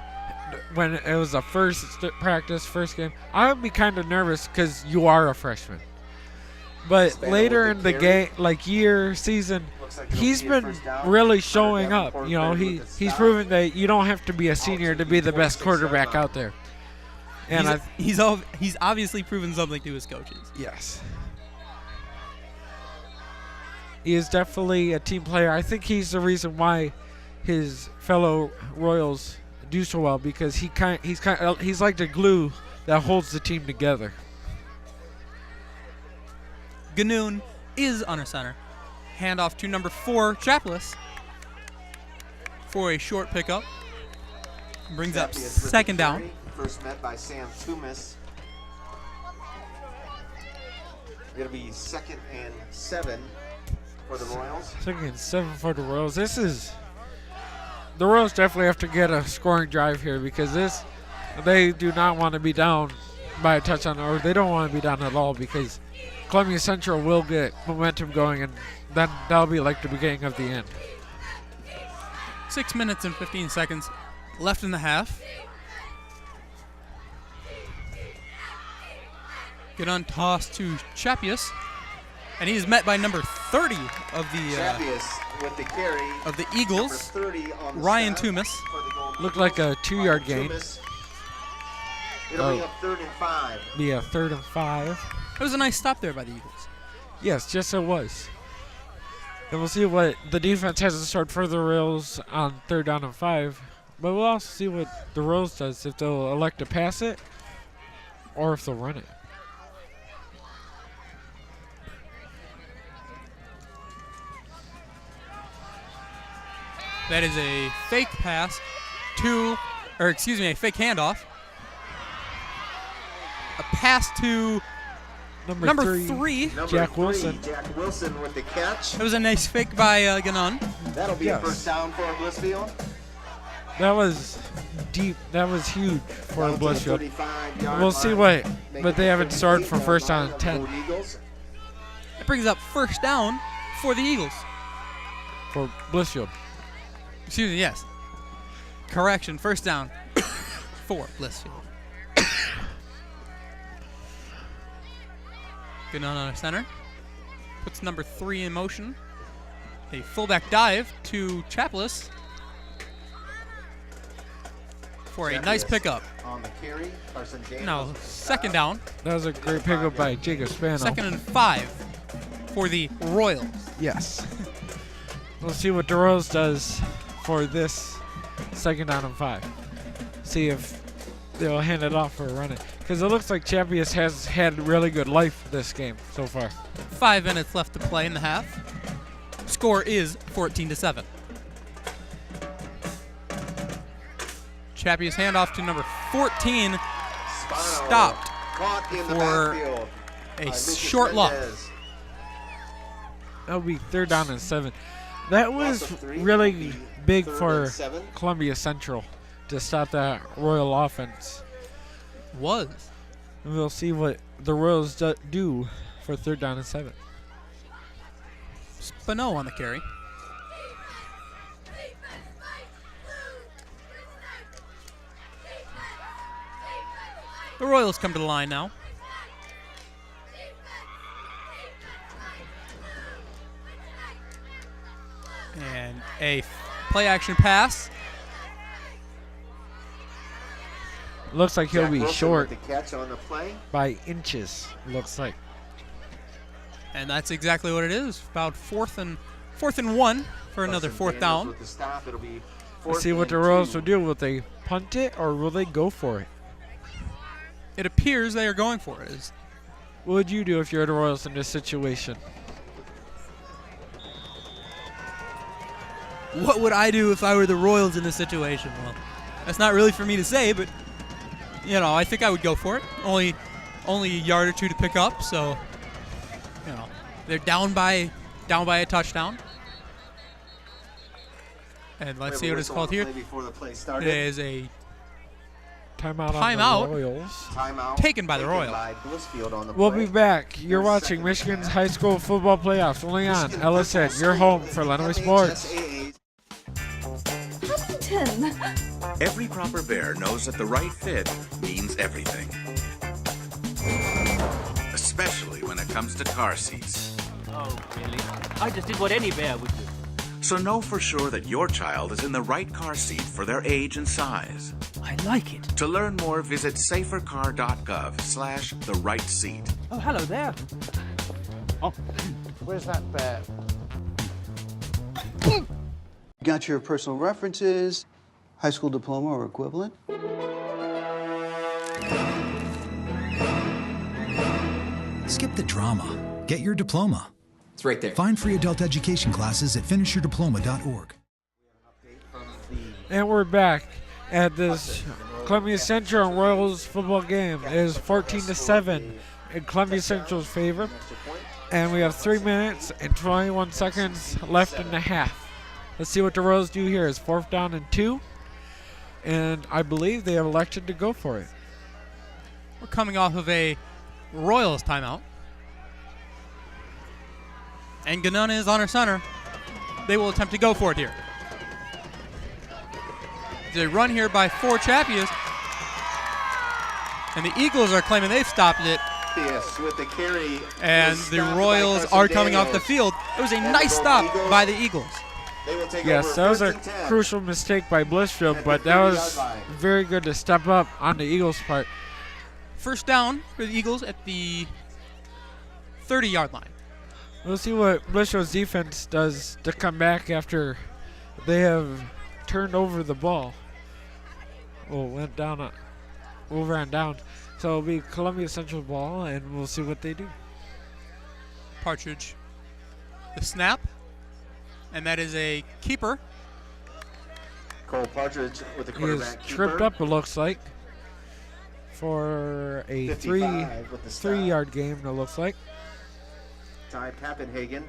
when it was the first practice, first game, I would be kind of nervous because you are a freshman. But later in the game, season, he's been really showing up. He's proven that you don't have to be a senior to be the best quarterback out there. And he's obviously proven something to his coaches. Yes. He is definitely a team player. I think he's the reason why his fellow Royals do so well, because he's like the glue that holds the team together. Ganoon is under center. Handoff to number 4, Chapless, for a short pickup. Brings up 2nd down. First met by Sam Toomis. It'll be 2nd and 7 for the Royals. 2nd and 7 for the Royals. The Royals definitely have to get a scoring drive here, because they do not want to be down by a touchdown, or they don't want to be down at all, because Columbia Central will get momentum going, and then that'll be like the beginning of the end. 6 minutes and 15 seconds left in the half. Get on toss to Chapius, and he is met by number 30 of the with the carry of the Eagles, 30 on the Ryan snap Toomis. Looked like a 2-yard gain. It'll be a 3rd and 5. Be a 3rd and 5. It was a nice stop there by the Eagles. Yes, just it was. And we'll see what the defense has to start for the Royals on 3rd down and 5. But we'll also see what the Royals does, if they'll elect to pass it or if they'll run it. That is a fake pass a fake handoff A pass to number three. Jack Wilson. Jack Wilson with the catch. It was a nice fake by Gannon. That'll be a first down for Blissfield. That was deep. That was huge for Blissfield. 35-yard We'll see what they have in store for first down and 10. It brings up first down for the Eagles. For Blissfield. Excuse me, yes. Correction, first down for Blissfield. Gannon on a center. Puts number 3 in motion. A fullback dive to Chapless for a nice pickup. On the carry, Carson James. No, second down. That was a great pickup by Jacob Spano. 2nd and 5 for the Royals. Yes. We'll see what the Royals does for this 2nd down and 5. See if they'll hand it off or run it. Because it looks like Champions has had really good life this game so far. 5 minutes left to play in the half. Score is 14-7. Chappie's handoff to number 14. Stopped for a short loss. That'll be 3rd down and 7. That was really big for Columbia Central to stop that Royal offense. Was. We'll see what the Royals do for 3rd down and 7. Spano on the carry. The Royals come to the line now. And a play action pass. Looks like he'll be short the catch on the play. by inches, looks like. And that's exactly what it is. About 4th and 1 for another 4th down. With the stop, it'll be Let's see what the Royals will do. Will they punt it or will they go for it? It appears they are going for it. What would you do if you're the Royals in this situation? What would I do if I were the Royals in this situation? Well, that's not really for me to say, but you know, I think I would go for it. Only a yard or 2 to pick up, so you know, they're down by a touchdown. And let's see what it's called here. It is a timeout on the Royals. Timeout taken by the Royals. We'll be back. You're watching Michigan's high school football playoffs only on LSN. Your home for Lenawee Sports. Every proper bear knows that the right fit means everything. Especially when it comes to car seats. Oh, really? I just did what any bear would do. So know for sure that your child is in the right car seat for their age and size. I like it. To learn more, visit safercar.gov/the right seat. Oh, hello there. Oh, where's that bear? Got your personal references, high school diploma or equivalent? Skip the drama. Get your diploma. It's right there. Find free adult education classes at finishyourdiploma.org. And we're back at this Columbia Central and Royals football game. It is 14-7 in Columbia Central's favor. And we have 3 minutes and 21 seconds left in the half. Let's see what the Royals do here. It's 4th down and 2. And I believe they have elected to go for it. We're coming off of a Royals timeout. And Gannon is on her center. They will attempt to go for it here. They run here by 4 Chappies. And the Eagles are claiming they've stopped it. Yes, with the carry. And the Royals are coming off the field. It was a nice stop by the Eagles. Yes, that was a crucial mistake by Blissfield, but that was very good to step up on the Eagles' part. First down for the Eagles at the 30-yard line. We'll see what Blissfield's defense does to come back after they have turned over the ball. Oh, went down, over and down. So it'll be Columbia Central ball, and we'll see what they do. Partridge, the snap, and that is a keeper. Cole Partridge with the quarterback. He is tripped up, it looks like, for for a 55 with the stop. 3-yard game, it looks like. Ty Pappenhagen.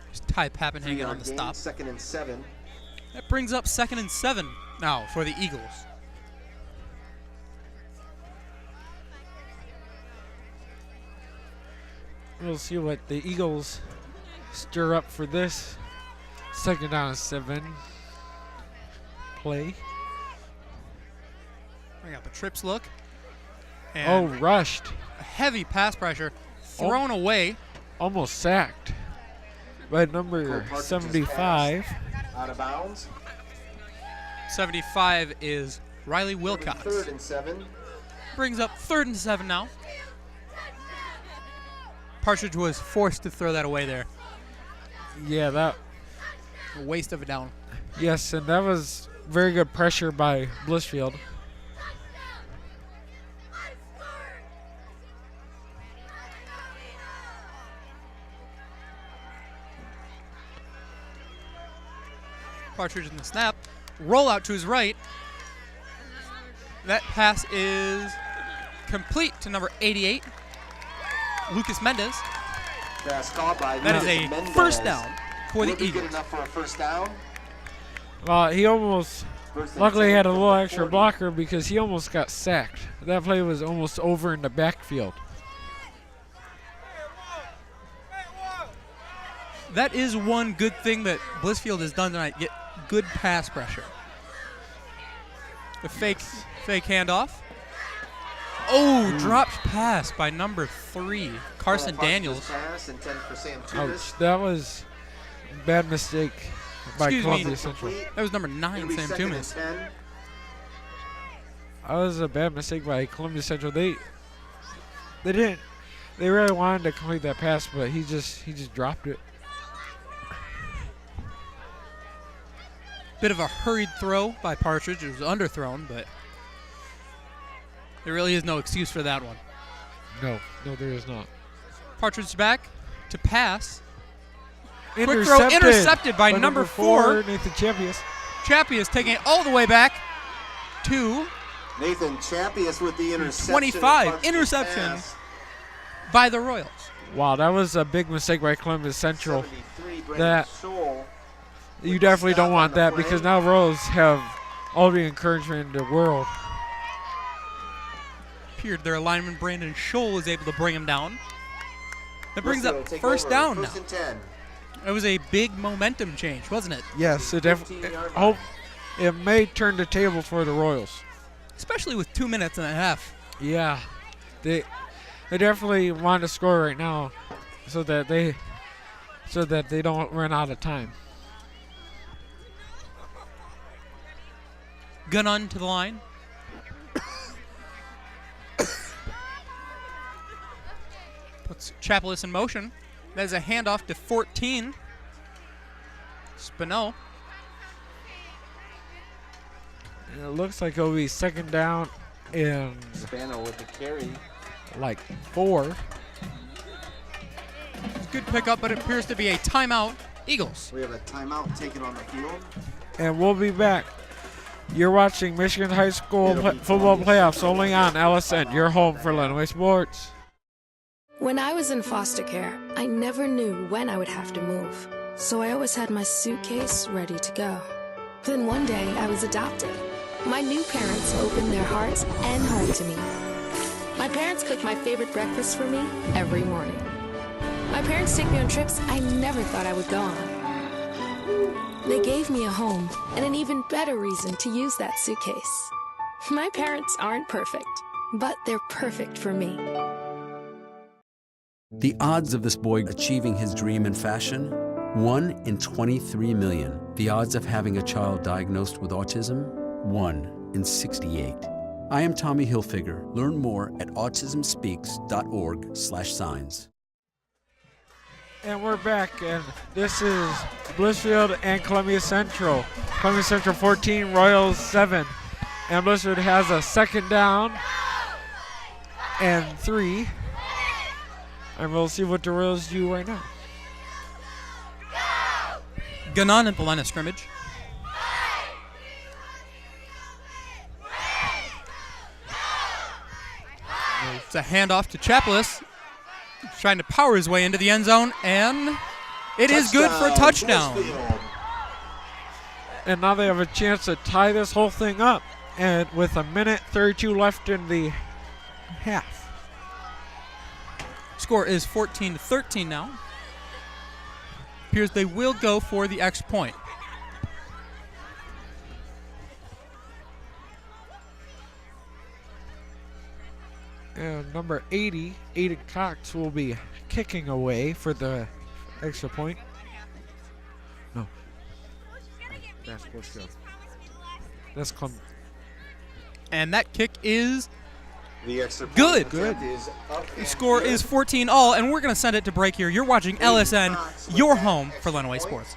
There's Ty Pappenhagen on the gain, stop. 2nd and 7. That brings up 2nd and 7 now for the Eagles. We'll see what the Eagles stir up for this 2nd down and 7 play. I got the trips look. And rushed. A heavy pass pressure thrown away. Almost sacked by number 75. Out of bounds. 75 is Riley Wilcox. 3rd and 7. Brings up 3rd and 7 now. Partridge was forced to throw that away there. Yeah, that. A waste of a down. Yes, and that was very good pressure by Blissfield. Partridge in the snap. Roll out to his right. That pass is complete to number 88, Lucas Mendez. Pass caught by That is a Mendez. first down for the Good Eagles. enough for a first down. Well, he almost, luckily he had a little extra blocker because he almost got sacked. That play was almost over in the backfield. That is one good thing that Blissfield has done tonight, get good pass pressure. The fake handoff. Dropped pass by number 3, Carson Daniels. Pass intended for Sam Ouch, that was a bad mistake by Columbia Central. That was number 9, Sam Tumas. That was a bad mistake by Columbia Central. They really wanted to complete that pass, but he just dropped it. Bit of a hurried throw by Partridge. It was underthrown, but there really is no excuse for that one. No, there is not. Partridge back to pass. Quick throw intercepted by number 4, Nathan Champius. Champius taking it all the way back to Nathan Champius with the interception. 25. Interception by the Royals. Wow, that was a big mistake by Columbia Central. 73, That Scholl. you definitely don't want that because now Royals have all the encouragement in the world. Appeared their lineman Brandon Scholl was able to bring him down. That brings up first down now. It was a big momentum change, wasn't it? Yes, it definitely. It may turn the table for the Royals, especially with 2 minutes and a half. Yeah, they definitely want to score right now, so that they don't run out of time. Gun on to the line. Puts Chapelis in motion. That is a handoff to 14. Spino. And it looks like it'll be 2nd down and Spano with the carry. Like 4. Good pickup, but it appears to be a timeout. Eagles. We have a timeout taken on the field. And we'll be back. You're watching Michigan High School football playoffs only on LSN, your home for Lenawee Sports. When I was in foster care, I never knew when I would have to move. So I always had my suitcase ready to go. Then one day, I was adopted. My new parents opened their hearts and home to me. My parents cook my favorite breakfast for me every morning. My parents take me on trips I never thought I would go on. They gave me a home and an even better reason to use that suitcase. My parents aren't perfect, but they're perfect for me. The odds of this boy achieving his dream in fashion? 1 in 23 million. The odds of having a child diagnosed with autism? 1 in 68. I am Tommy Hilfiger. Learn more at autismspeaks.org/signs. And we're back, and this is Blissfield and Columbia Central. Columbia Central 14, Royals 7. And Blissfield has a 2nd down and 3. And we'll see what the Royals do right now. Gun on at the line of scrimmage. It's a handoff to Chapelis. Trying to power his way into the end zone, and it is good for a touchdown. And now they have a chance to tie this whole thing up. And with 1:32 left in the half. Score is 14-13 now. Appears they will go for the extra point. And number 80, Aiden Cox, will be kicking away for the extra point. No. That's Blissfield. That's And that kick is the extra good. The score is 14-all, and we're going to send it to break here. You're watching LSN, your home for Lenawee Sports.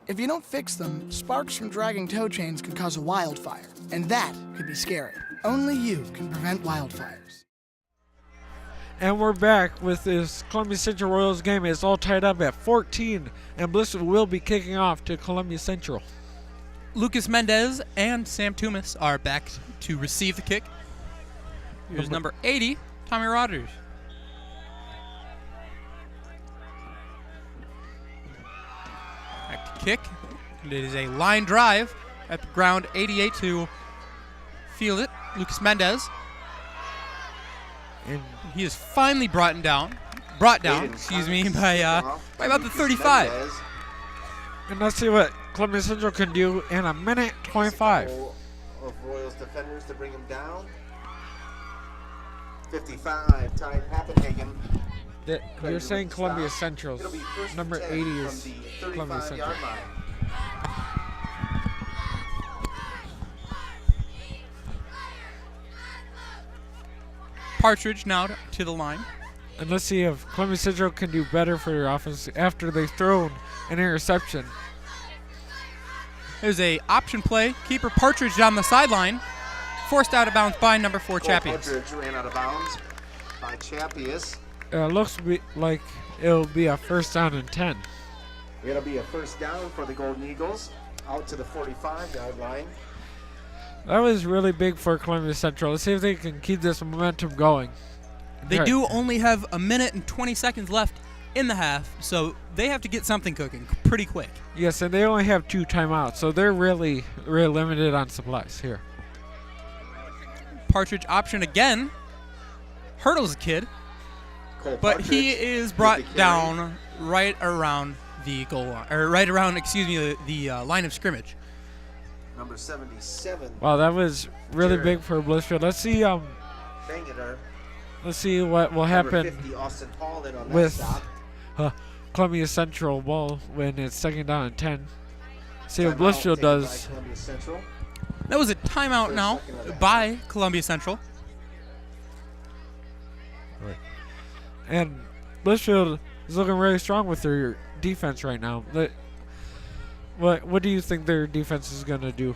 If you don't fix them, sparks from dragging tow chains could cause a wildfire, and that could be scary. Only you can prevent wildfires. And we're back with this Columbia Central Royals game. It's all tied up at 14, and Blissfield will be kicking off to Columbia Central. Lucas Mendez and Sam Toomis are back to receive the kick. Here's number 80, Tommy Rogers. Back to kick. It is a line drive at the ground, 88 to field it. Lucas Mendez. And he is finally brought down, by about the 35. And let's see what Columbia Central can do in 1:25. Of Royals defenders to bring him down. 55, Ty Pappenhagen. You're saying Columbia Central's number 80 is Columbia Central. Partridge now to the line. And let's see if Columbia Central can do better for their offense after they've thrown an interception. There's a option play. Keeper Partridge down the sideline. Forced out of bounds by number 4, Chappius. Partridge ran out of bounds by Chappius. Looks like it'll be a first down and 10. It'll be a first down for the Golden Eagles out to the 45-yard line. That was really big for Columbia Central. Let's see if they can keep this momentum going. They do only have 1 minute and 20 seconds left in the half, so they have to get something cooking pretty quick. Yes, and they only have 2 timeouts, so they're really limited on supplies here. Partridge option again. Hurdles a kid, but he is brought down right around the goal line, or right around, the line of scrimmage. Number 77. Wow, that was really big for Blissfield. Let's see. Let's see what will happen 50, Austin Hall in on that with stop. Columbia Central ball when it's second down and 10. See what Blissfield does. That was a timeout now by Columbia Central. Right. And Blissfield is looking really strong with their defense right now. What do you think their defense is going to do?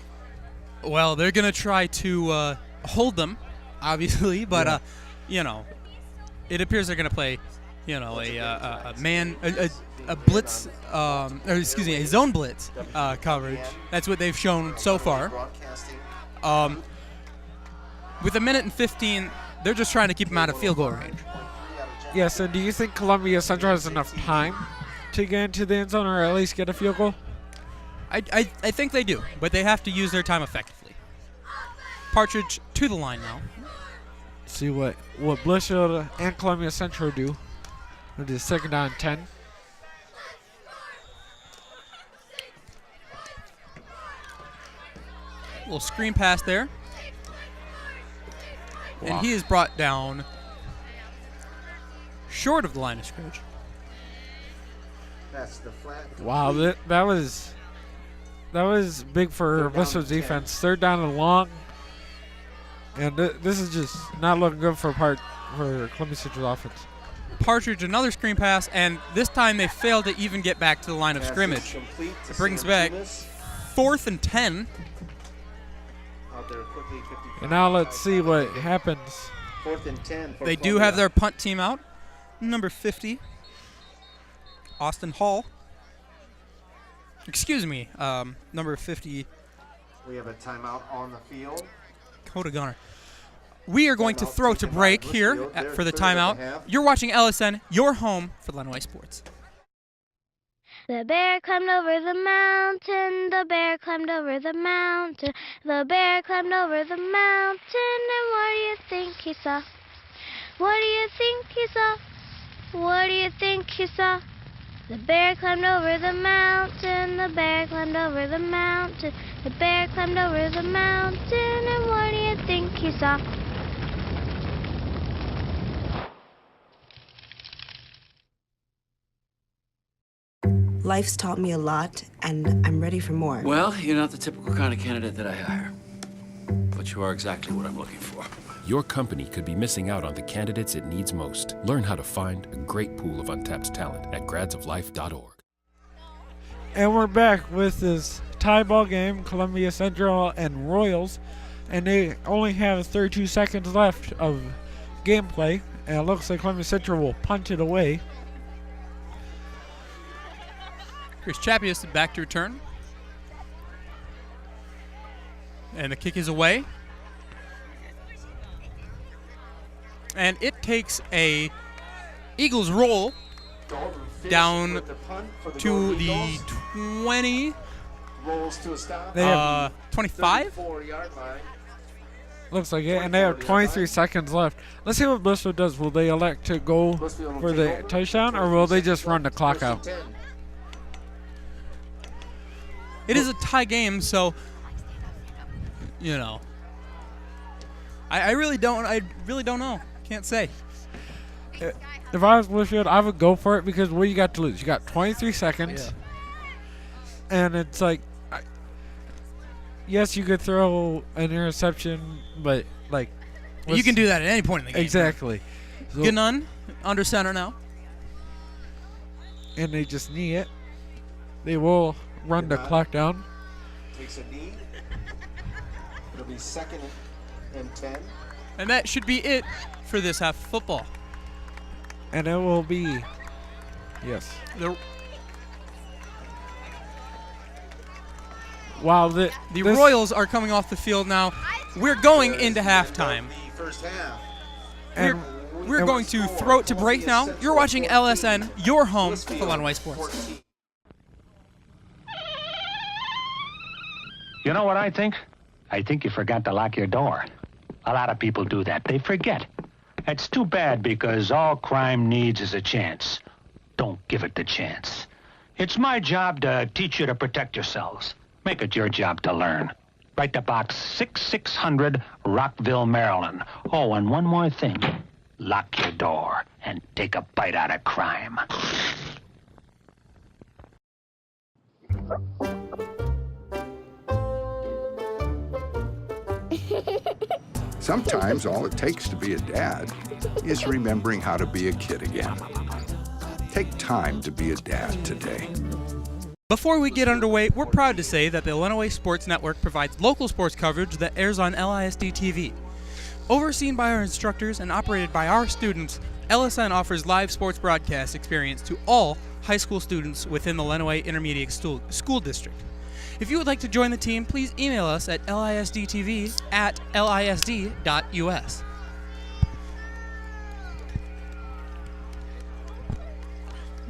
Well, they're going to try to hold them, obviously, but it appears they're going to play, a blitz, a zone blitz coverage. That's what they've shown so far. With 1 minute and 15, they're just trying to keep them out of field goal range. Yes, and do you think Columbia Central has enough time to get into the end zone or at least get a field goal? I think they do, but they have to use their time effectively. Partridge to the line now. See what Blissfield and Columbia Central do. It is second down and 10. Little screen pass there. Wow. And he is brought down short of the line of scrimmage. That's the flat. Wow, that was That was big for Blissfield's defense. 3rd down and long. And this is just not looking good for Columbia Central's offense. Partridge, another screen pass, and this time they failed to even get back to the line of scrimmage. It brings back 4th and 10. And now let's see what happens. 4th and 10. They do have their punt team out. Number 50, Austin Hall. Excuse me, number 50. We have a timeout on the field. Coda Gunner. We are going to throw to break here for the timeout. You're watching LSN, your home for Lenawee Sports. The bear climbed over the mountain, the bear climbed over the mountain, the bear climbed over the mountain, and what do you think he saw? What do you think he saw? What do you think he saw? The bear climbed over the mountain, the bear climbed over the mountain, the bear climbed over the mountain, and what do you think he saw? Life's taught me a lot, and I'm ready for more. Well, you're not the typical kind of candidate that I hire. But you are exactly what I'm looking for. Your company could be missing out on the candidates it needs most. Learn how to find a great pool of untapped talent at gradsoflife.org. And we're back with this tie ball game, Columbia Central and Royals. And they only have 32 seconds left of gameplay. And it looks like Columbia Central will punt it away. Chris Chappius back to return. And the kick is away. And it takes a Eagles roll down to the 20. Rolls to a stop. 25? Looks like it, and they have 23 seconds left. Let's see what Blissfield does. Will they elect to go for the touchdown, or will they just run the clock out? It is a tie game, so you know. I really don't know. Can't say. If I was Blissfield, I would go for it because what you got to lose? You got 23 seconds. Yeah. And it's like, yes, you could throw an interception, but like, you can do that at any point in the game. Exactly. So, Ganun under center now. And they just knee it. They will run the clock down. Takes a knee. It'll be 2nd and 10. And that should be it for this half of football. And it will be, yes. Wow, the Royals are coming off the field now. We're going into halftime. First half. And we're going to throw it to break now. You're watching LSN, your home for Lenawee Sports. You know what I think? I think you forgot to lock your door. A lot of people do that. They forget. It's too bad because all crime needs is a chance. Don't give it the chance. It's my job to teach you to protect yourselves. Make it your job to learn. Write to Box 6600, Rockville, Maryland. Oh, and one more thing. Lock your door and take a bite out of crime. Sometimes all it takes to be a dad is remembering how to be a kid again. Take time to be a dad today. Before we get underway, we're proud to say that the Lenawee Sports Network provides local sports coverage that airs on LISD TV. Overseen by our instructors and operated by our students, LSN offers live sports broadcast experience to all high school students within the Lenawee Intermediate School District. If you would like to join the team, please email us at lisdtv@lisd.us.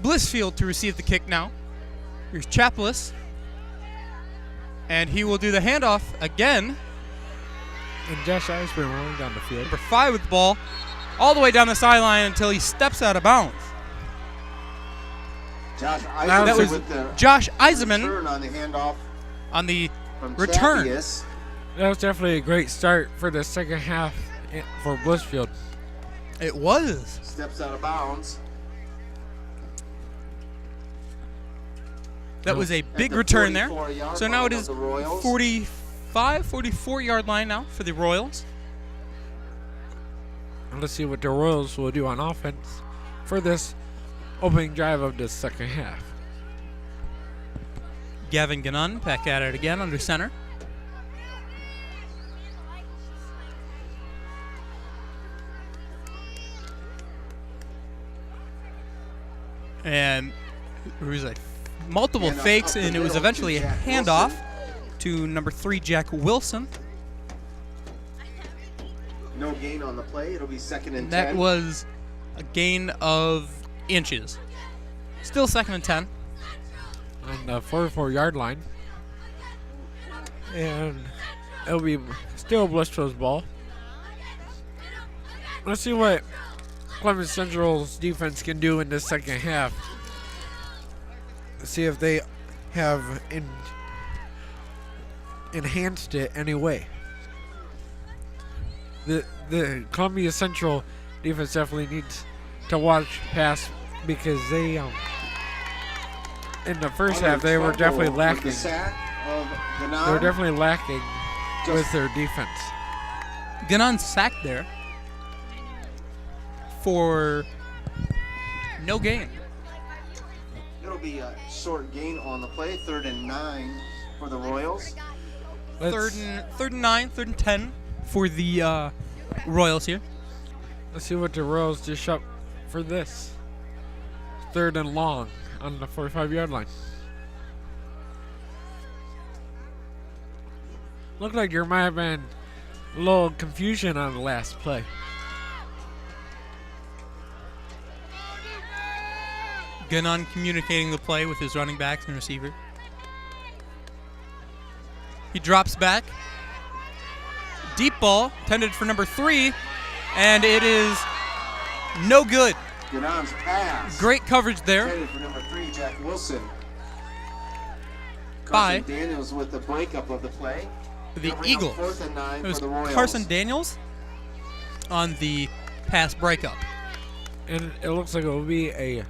Blissfield to receive the kick now. Here's Chapless. And he will do the handoff again. And Josh Eisman rolling down the field. Number 5 with the ball. All the way down the sideline until he steps out of bounds. That was Josh Eisenman on the handoff. On the return. That was definitely a great start for the second half for Blissfield. It was. Steps out of bounds. That was a big return there. So now it is 44-yard line now for the Royals. Let's see what the Royals will do on offense for this opening drive of the second half. Gavin Gannon back at it again under center. And there was like multiple fakes, and it was eventually a handoff to number 3, Jack Wilson. No gain on the play. It'll be 2nd and 10. That was a gain of inches. Still 2nd and 10. On the 44-yard line. And it'll be still Blissfield's ball. Let's see what Clemens Central's defense can do in the second half. Let's see if they have enhanced it anyway. The Columbia Central defense definitely needs to watch pass because they in the first half they were definitely lacking. They were definitely lacking with their defense. Gannon sacked there for no gain. It'll be a short gain on the play. 3rd and 9 for the Royals. Third and 9, 3rd and 10 for the Royals here. Let's see what the Royals dish up for this. 3rd and long on the 45-yard line. Looked like there might have been a little confusion on the last play. Gannon communicating the play with his running backs and receiver. He drops back. Deep ball intended for number 3, and it is no good. Gannon's pass. Great coverage there. Intended for number 3, Jack Wilson. By Carson Daniels with the breakup of the play. The Eagles. 4th and 9 It was for the Royals. Carson Daniels on the pass breakup. And it looks like it will be a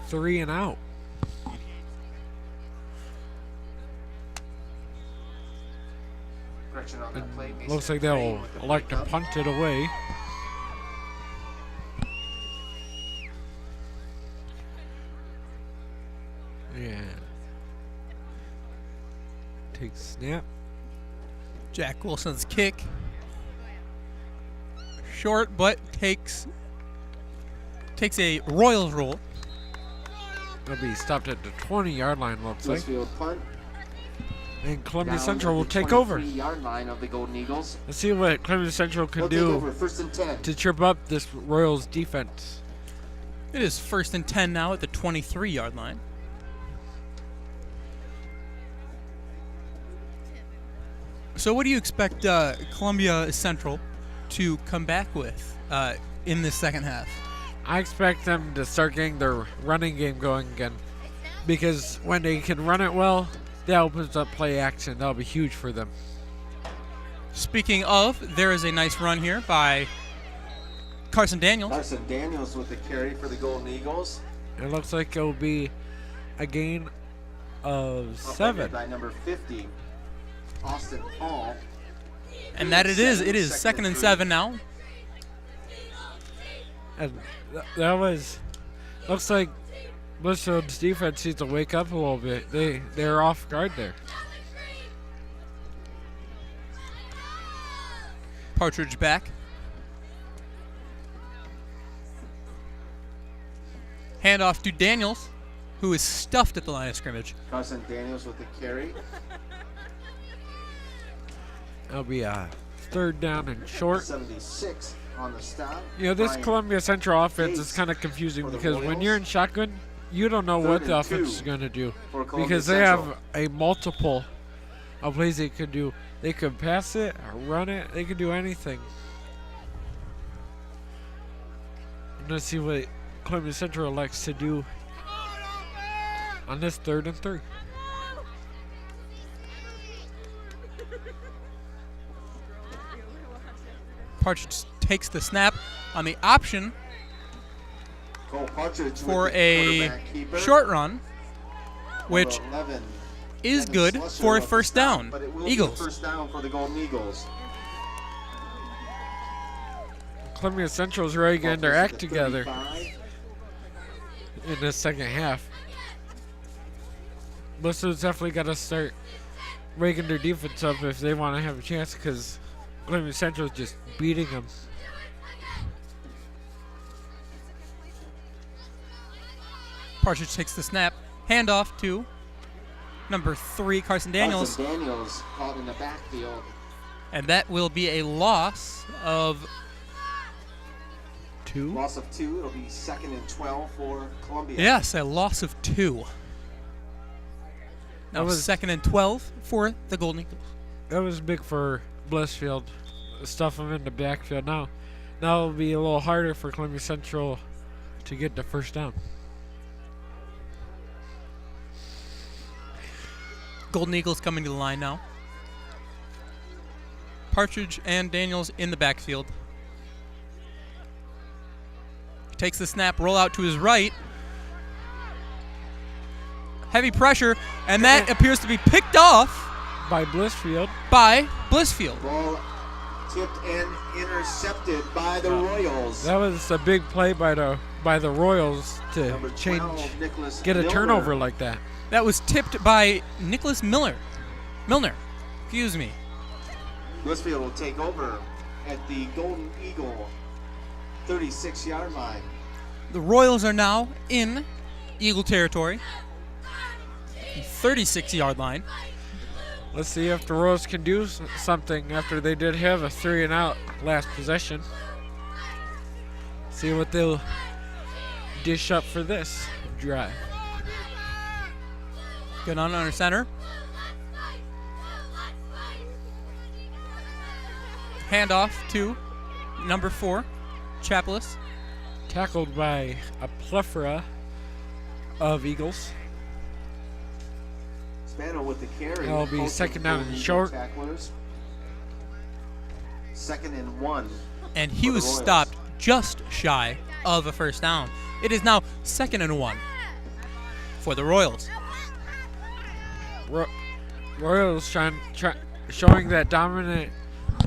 3 and out. On that play, Looks like they'll elect to punt it away. Yeah. Take snap. Jack Wilson's kick. Short, but takes a Royals roll. They'll be stopped at the 20-yard line, looks like. Blissfield punt. And Columbia Down Central at will the take over. 23-yard line of the Golden Eagles. Let's see what Columbia Central can They'll do take over, 1st and 10. to trip up this Royals defense. It is 1st and 10 now at the 23-yard line. So what do you expect Columbia Central to come back with in this second half? I expect them to start getting their running game going again, because when they can run it well, that opens up play action. That'll be huge for them. Speaking of, there is a nice run here by Carson Daniels. Carson Daniels with the carry for the Golden Eagles. It looks like it'll be a gain of 7. By number 50, Austin Hall. And that it is. It is 2nd and 7 now. And that was, looks like Blissfield's defense needs to wake up a little bit. They're off guard there. Partridge back. Handoff to Daniels, who is stuffed at the line of scrimmage. Carson Daniels with the carry. That'll be a 3rd down and short. 76 on the stop. You know, this Brian Columbia Central offense is kind of confusing because when you're in shotgun, you don't know what the offense is going to do, because they have a multiple of plays they could do. They could pass it, or run it. They could do anything. Let's see what Columbia Central elects to do on this 3rd and 3. Partridge takes the snap on the option for a short run, which is good for a first down. But it will Eagles. be a first down for the Golden Eagles. Columbia Central's really getting their act together 35. in the second half. Blissfield's definitely got to start raking their defense up if they want to have a chance, because Columbia Central's just beating them. Partridge takes the snap. Handoff to number 3, Carson Daniels. Carson Daniels caught in the backfield. And that will be a loss of 2. Loss of 2. It'll be 2nd and 12 for Columbia. Yes, a loss of 2. Now 2nd and 12 for the Golden Eagles. That was big for Blissfield. Stuff them in the backfield. Now it'll be a little harder for Columbia Central to get the first down. Golden Eagles coming to the line now. Partridge and Daniels in the backfield. He takes the snap, roll out to his right. Heavy pressure, and that appears to be picked off by Blissfield. Ball tipped and intercepted by the Royals. That was a big play by the Royals to Number 12, Nicholas get a Milner. turnover like that. That was tipped by Nicholas Milner. Excuse me. Blissfield will take over at the Golden Eagle 36-yard line. The Royals are now in Eagle territory. 36-yard line. Let's see if the Royals can do something after they did have a 3-and-out last possession. See what they'll dish up for this drive. Good on under center. Handoff to number 4, Chapelis. Tackled by a plethora of Eagles. Spano with the carry. That'll be 2nd down and short. 2nd and 1. And he was stopped just shy of a first down. It is now 2nd and 1 for the Royals. Royals showing that dominant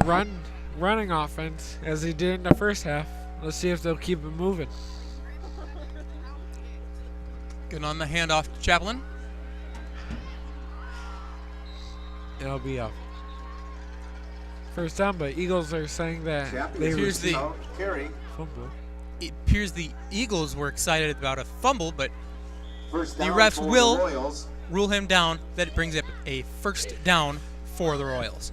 running offense as he did in the first half. Let's see if they'll keep it moving. Good on the handoff to Chaplin. It'll be up. First down, but Eagles are saying that they Here's the carry. Fumble. It appears the Eagles were excited about a fumble, but First the down refs for the will Royals. rule him down. That brings up a first down for the Royals.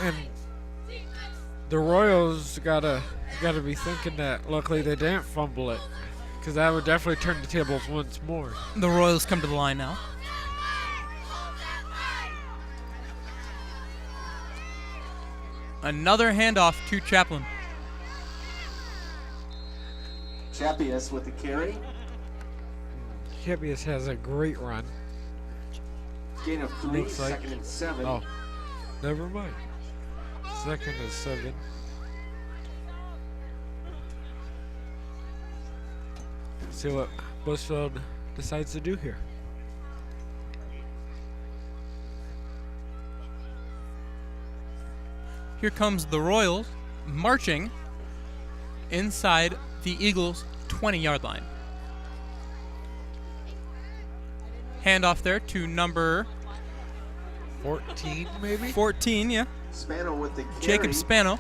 And the Royals gotta be thinking that luckily they didn't fumble it, because that would definitely turn the tables once more. The Royals come to the line now. Another handoff to Chaplin. Chapius with the carry. Chapius has a great run. Gain of 3, 2nd and 7. Oh, never mind. 2nd and 7. See what Blissfield decides to do here. Here comes the Royals marching inside the Eagles' 20-yard line. Handoff there to number 14, maybe? 14, yeah. Spano with the carry. Jacob Spano.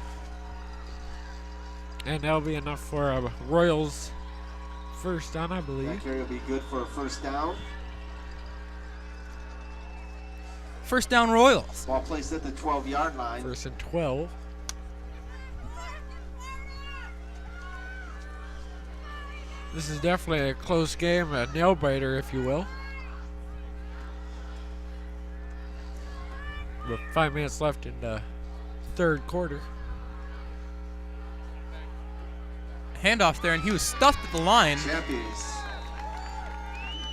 And that'll be enough for a Royals first down, I believe. That carry will be good for a first down. First down Royals. Ball placed at the 12-yard line. 1st and 12. This is definitely a close game, a nail-biter, if you will. With 5 minutes left in the third quarter. Handoff there, and he was stuffed at the line. Champions.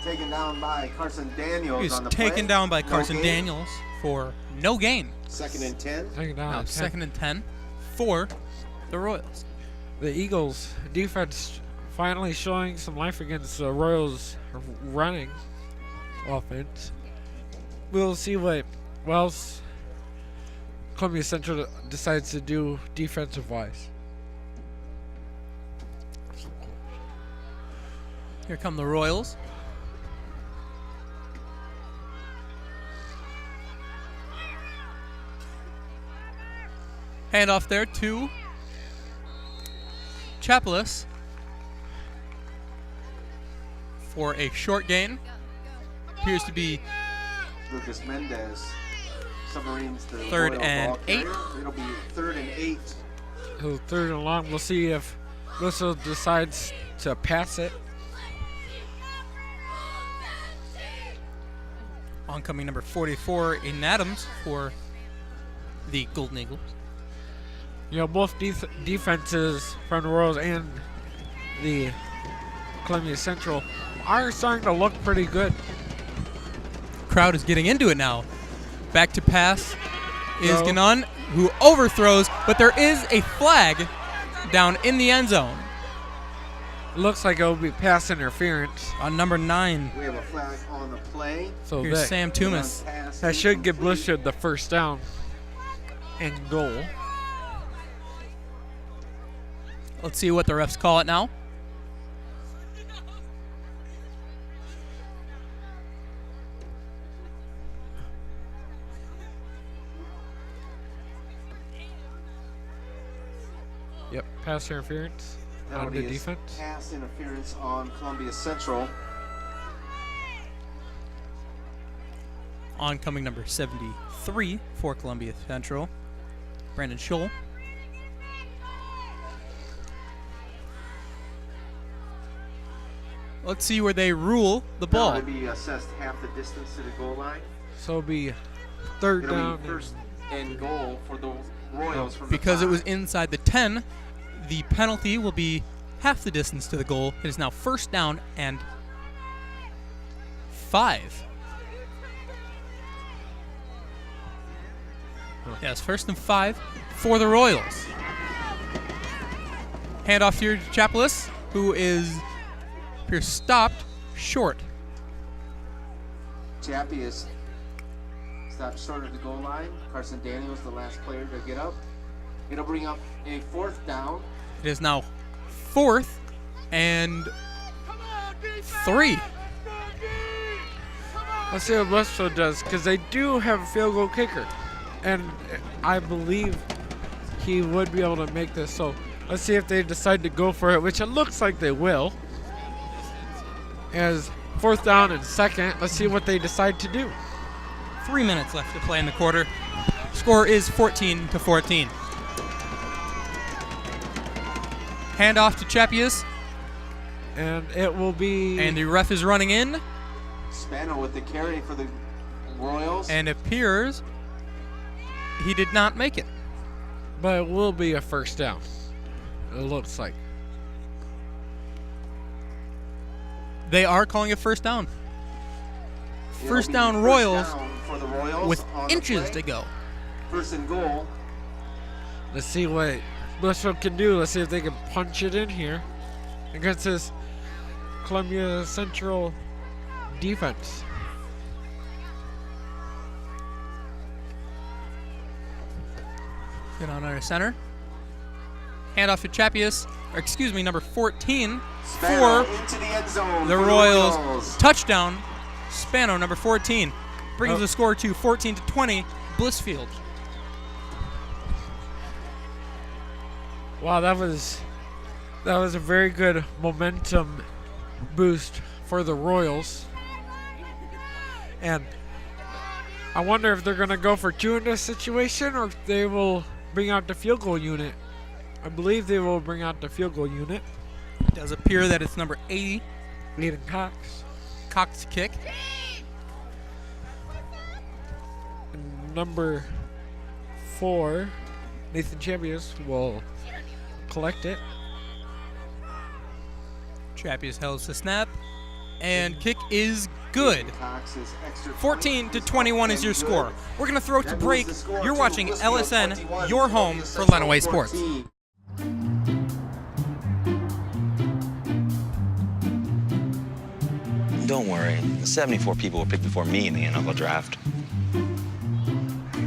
Taken down by Carson Daniels He was on the taken play. down by No Carson gain. Daniels for no gain. 2nd and 10. Taken down Now at 10. 2nd and 10 for the Royals. The Eagles' defense finally showing some life against the Royals running offense. We'll see what else Columbia Central decides to do defensive-wise. Here come the Royals. Hand off there to Chapelis for a short gain. Appears to be Lucas Mendez. Submarines the third Royal and ball 8. carrier. It'll be 3rd and 8. So 3rd and long. We'll see if Blissfield decides to pass it. Oncoming number 44 in Adams for the Golden Eagles. You know, both defenses from the Royals and the Columbia Central are starting to look pretty good. Crowd is getting into it now. Back to pass is Ganon, who overthrows, but there is a flag down in the end zone. Looks like it will be pass interference on number 9. We have a flag on the play. So here's Sam Toomas. That should give Blissfield the first down and goal. Let's see what the refs call it now. Yep, pass interference on the defense. Pass interference on Columbia Central. Oncoming number 73 for Columbia Central, Brandon Scholl. Let's see where they rule the ball. It'll be assessed half the distance to the goal line. So it'll be 3rd It'll down. be 1st and goal for the Royals from Because the it was inside the 10, the penalty will be half the distance to the goal. It is now 1st down and 5. Yes, 1st and 5 for the Royals. Hand off here to Chapelis, who is stopped short. Chappie is stopped short of the goal line. Carson Daniels, the last player to get up. It'll bring up a 4th down. It is now 4th and 3. Let's see what Blissfield does, because they do have a field goal kicker. And I believe he would be able to make this. So let's see if they decide to go for it, which it looks like they will. As 4th down and 2nd, let's see what they decide to do. 3 minutes left to play in the quarter. Score is 14-14. Hand off to Chapius. And it will be... And the ref is running in. Spano with the carry for the Royals. And it appears he did not make it. But it will be a 1st down, it looks like. They are calling it 1st down. It'll 1st be down first Royals down for the Royals with on the inches play. to go. 1st and goal. Let's see what Blissfield can do. Let's see if they can punch it in here against this Columbia Central defense. Get on our center. Hand off to Chapius, or excuse me, number 14 Spano for into the end zone the for Royals. Touchdown, Spano, number 14. Brings the score to 14-20, Blissfield. Wow, that was a very good momentum boost for the Royals. And I wonder if they're going to go for 2 in this situation or if they will bring out the field goal unit. I believe they will bring out the field goal unit. It does appear that it's number 80, Nathan Cox. Cox kick. Number 4, Nathan Champions will collect it. Chapius holds the snap, and kick is good. 14-21 is your score. We're going to throw to break. You're watching LSN, your home for Lenawee Sports. Don't worry. 74 people were picked before me in the NFL draft.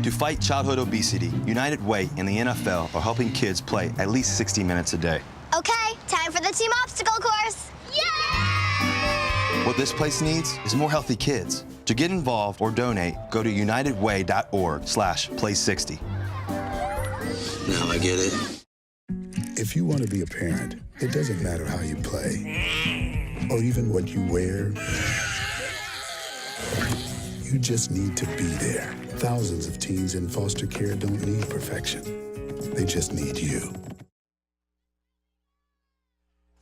To fight childhood obesity, United Way and the NFL are helping kids play at least 60 minutes a day. Okay, time for the team obstacle course. Yay! What this place needs is more healthy kids. To get involved or donate, go to unitedway.org/play60. Now I get it. If you want to be a parent, it doesn't matter how you play or even what you wear. You just need to be there. Thousands of teens in foster care don't need perfection. They just need you.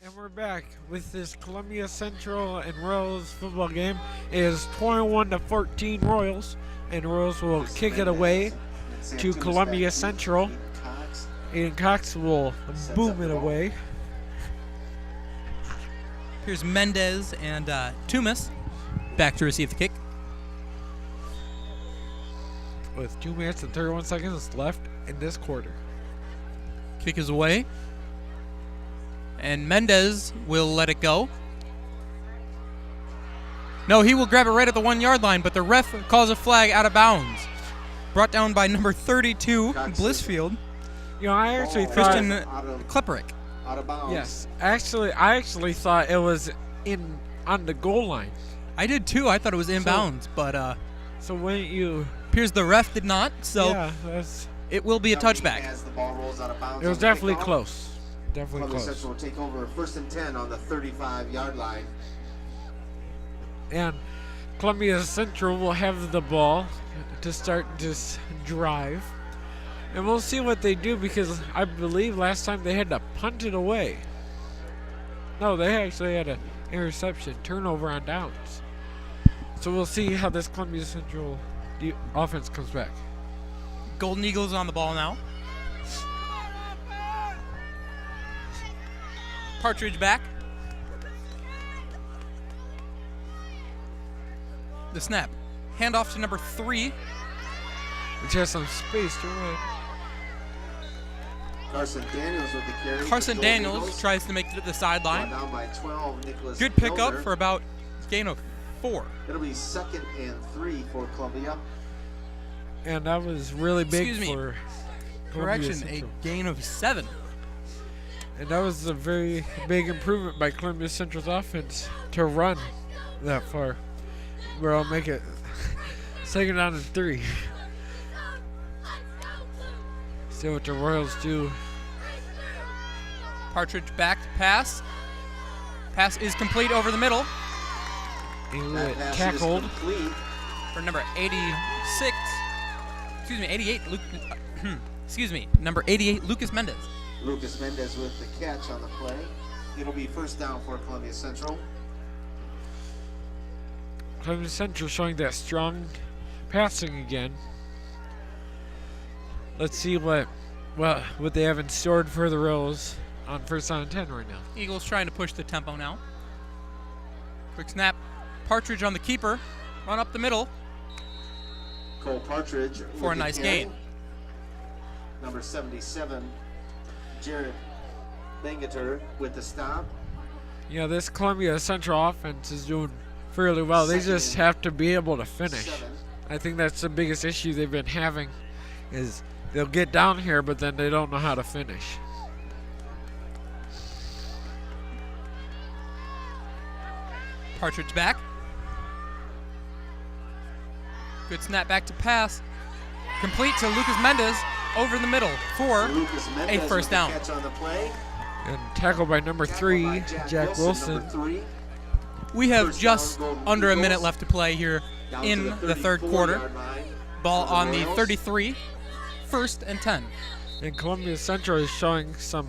And we're back with this Columbia Central and Royals football game. It is 21-14 Royals, and Royals will kick it away to Columbia Central. Aiden Cox will boom it away. Here's Mendez and Tumis back to receive the kick. With 2 minutes and 31 seconds left in this quarter. Kick is away. And Mendez will let it go. No, he will grab it right at the 1 yard line, but the ref calls a flag out of bounds. Brought down by number 32, Blissfield. You know, I actually thought Christian Klepperick. Out of bounds. Yes, I actually thought it was on the goal line. I did too. I thought it was inbounds, but so when you appears the ref did not. So yeah, it will be a touchback. As the ball rolls out of bounds, it was definitely close. Definitely Columbia close. Central will take over 1st and 10 on the 35-yard line. And Columbia Central will have the ball to start this drive. And we'll see what they do, because I believe last time they had to punt it away. No, they actually had an interception, turnover on downs. So we'll see how this Columbia Central offense comes back. Golden Eagles on the ball now. Partridge back. The snap. Handoff to number 3. Which has some space to run. Carson Daniels with the carry. Carson Daniels tries to make it to the sideline. Down by 12, Nicholas Good pickup Miller. for about a gain of 4. It'll be 2nd and 3 for Columbia. And that was really big Excuse me. for Correction, Columbia Central. a gain of 7. And that was a very big improvement by Columbia Central's offense to run that far. Where I'll make it 2nd down and 3. See what the Royals do. Partridge back to pass. Pass is complete over the middle. He tackled for number 86. Excuse me, 88. Excuse me, number 88, Lucas Mendez. Lucas Mendez with the catch on the play. It'll be 1st down for Columbia Central. Columbia Central showing that strong passing again. Let's see what they have in store for the Royals on 1st down and 10 right now. Eagles trying to push the tempo now. Quick snap. Partridge on the keeper. Run up the middle. Cole Partridge for a nice gain. Number 77, Jared Bangater with the stop. Yeah, this Columbia Central offense is doing fairly well. They just have to be able to finish. I think that's the biggest issue they've been having, is they'll get down here, but then they don't know how to finish. Partridge back. Good snap back to pass. Complete to Lucas Mendez over the middle for a 1st down. Catch on the play. And tackled by number 3, Jack Wilson. We have just under a minute left to play here in the 3rd quarter. Ball on the 33, 1st and 10. And Columbia Central is showing some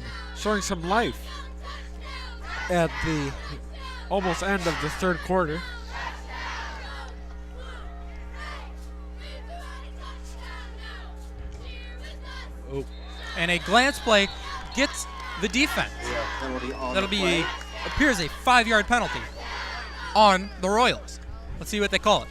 life at the almost end of the 3rd quarter. Oh. And a glance play gets the defense. That'll be appears a 5-yard penalty on the Royals. Let's see what they call it.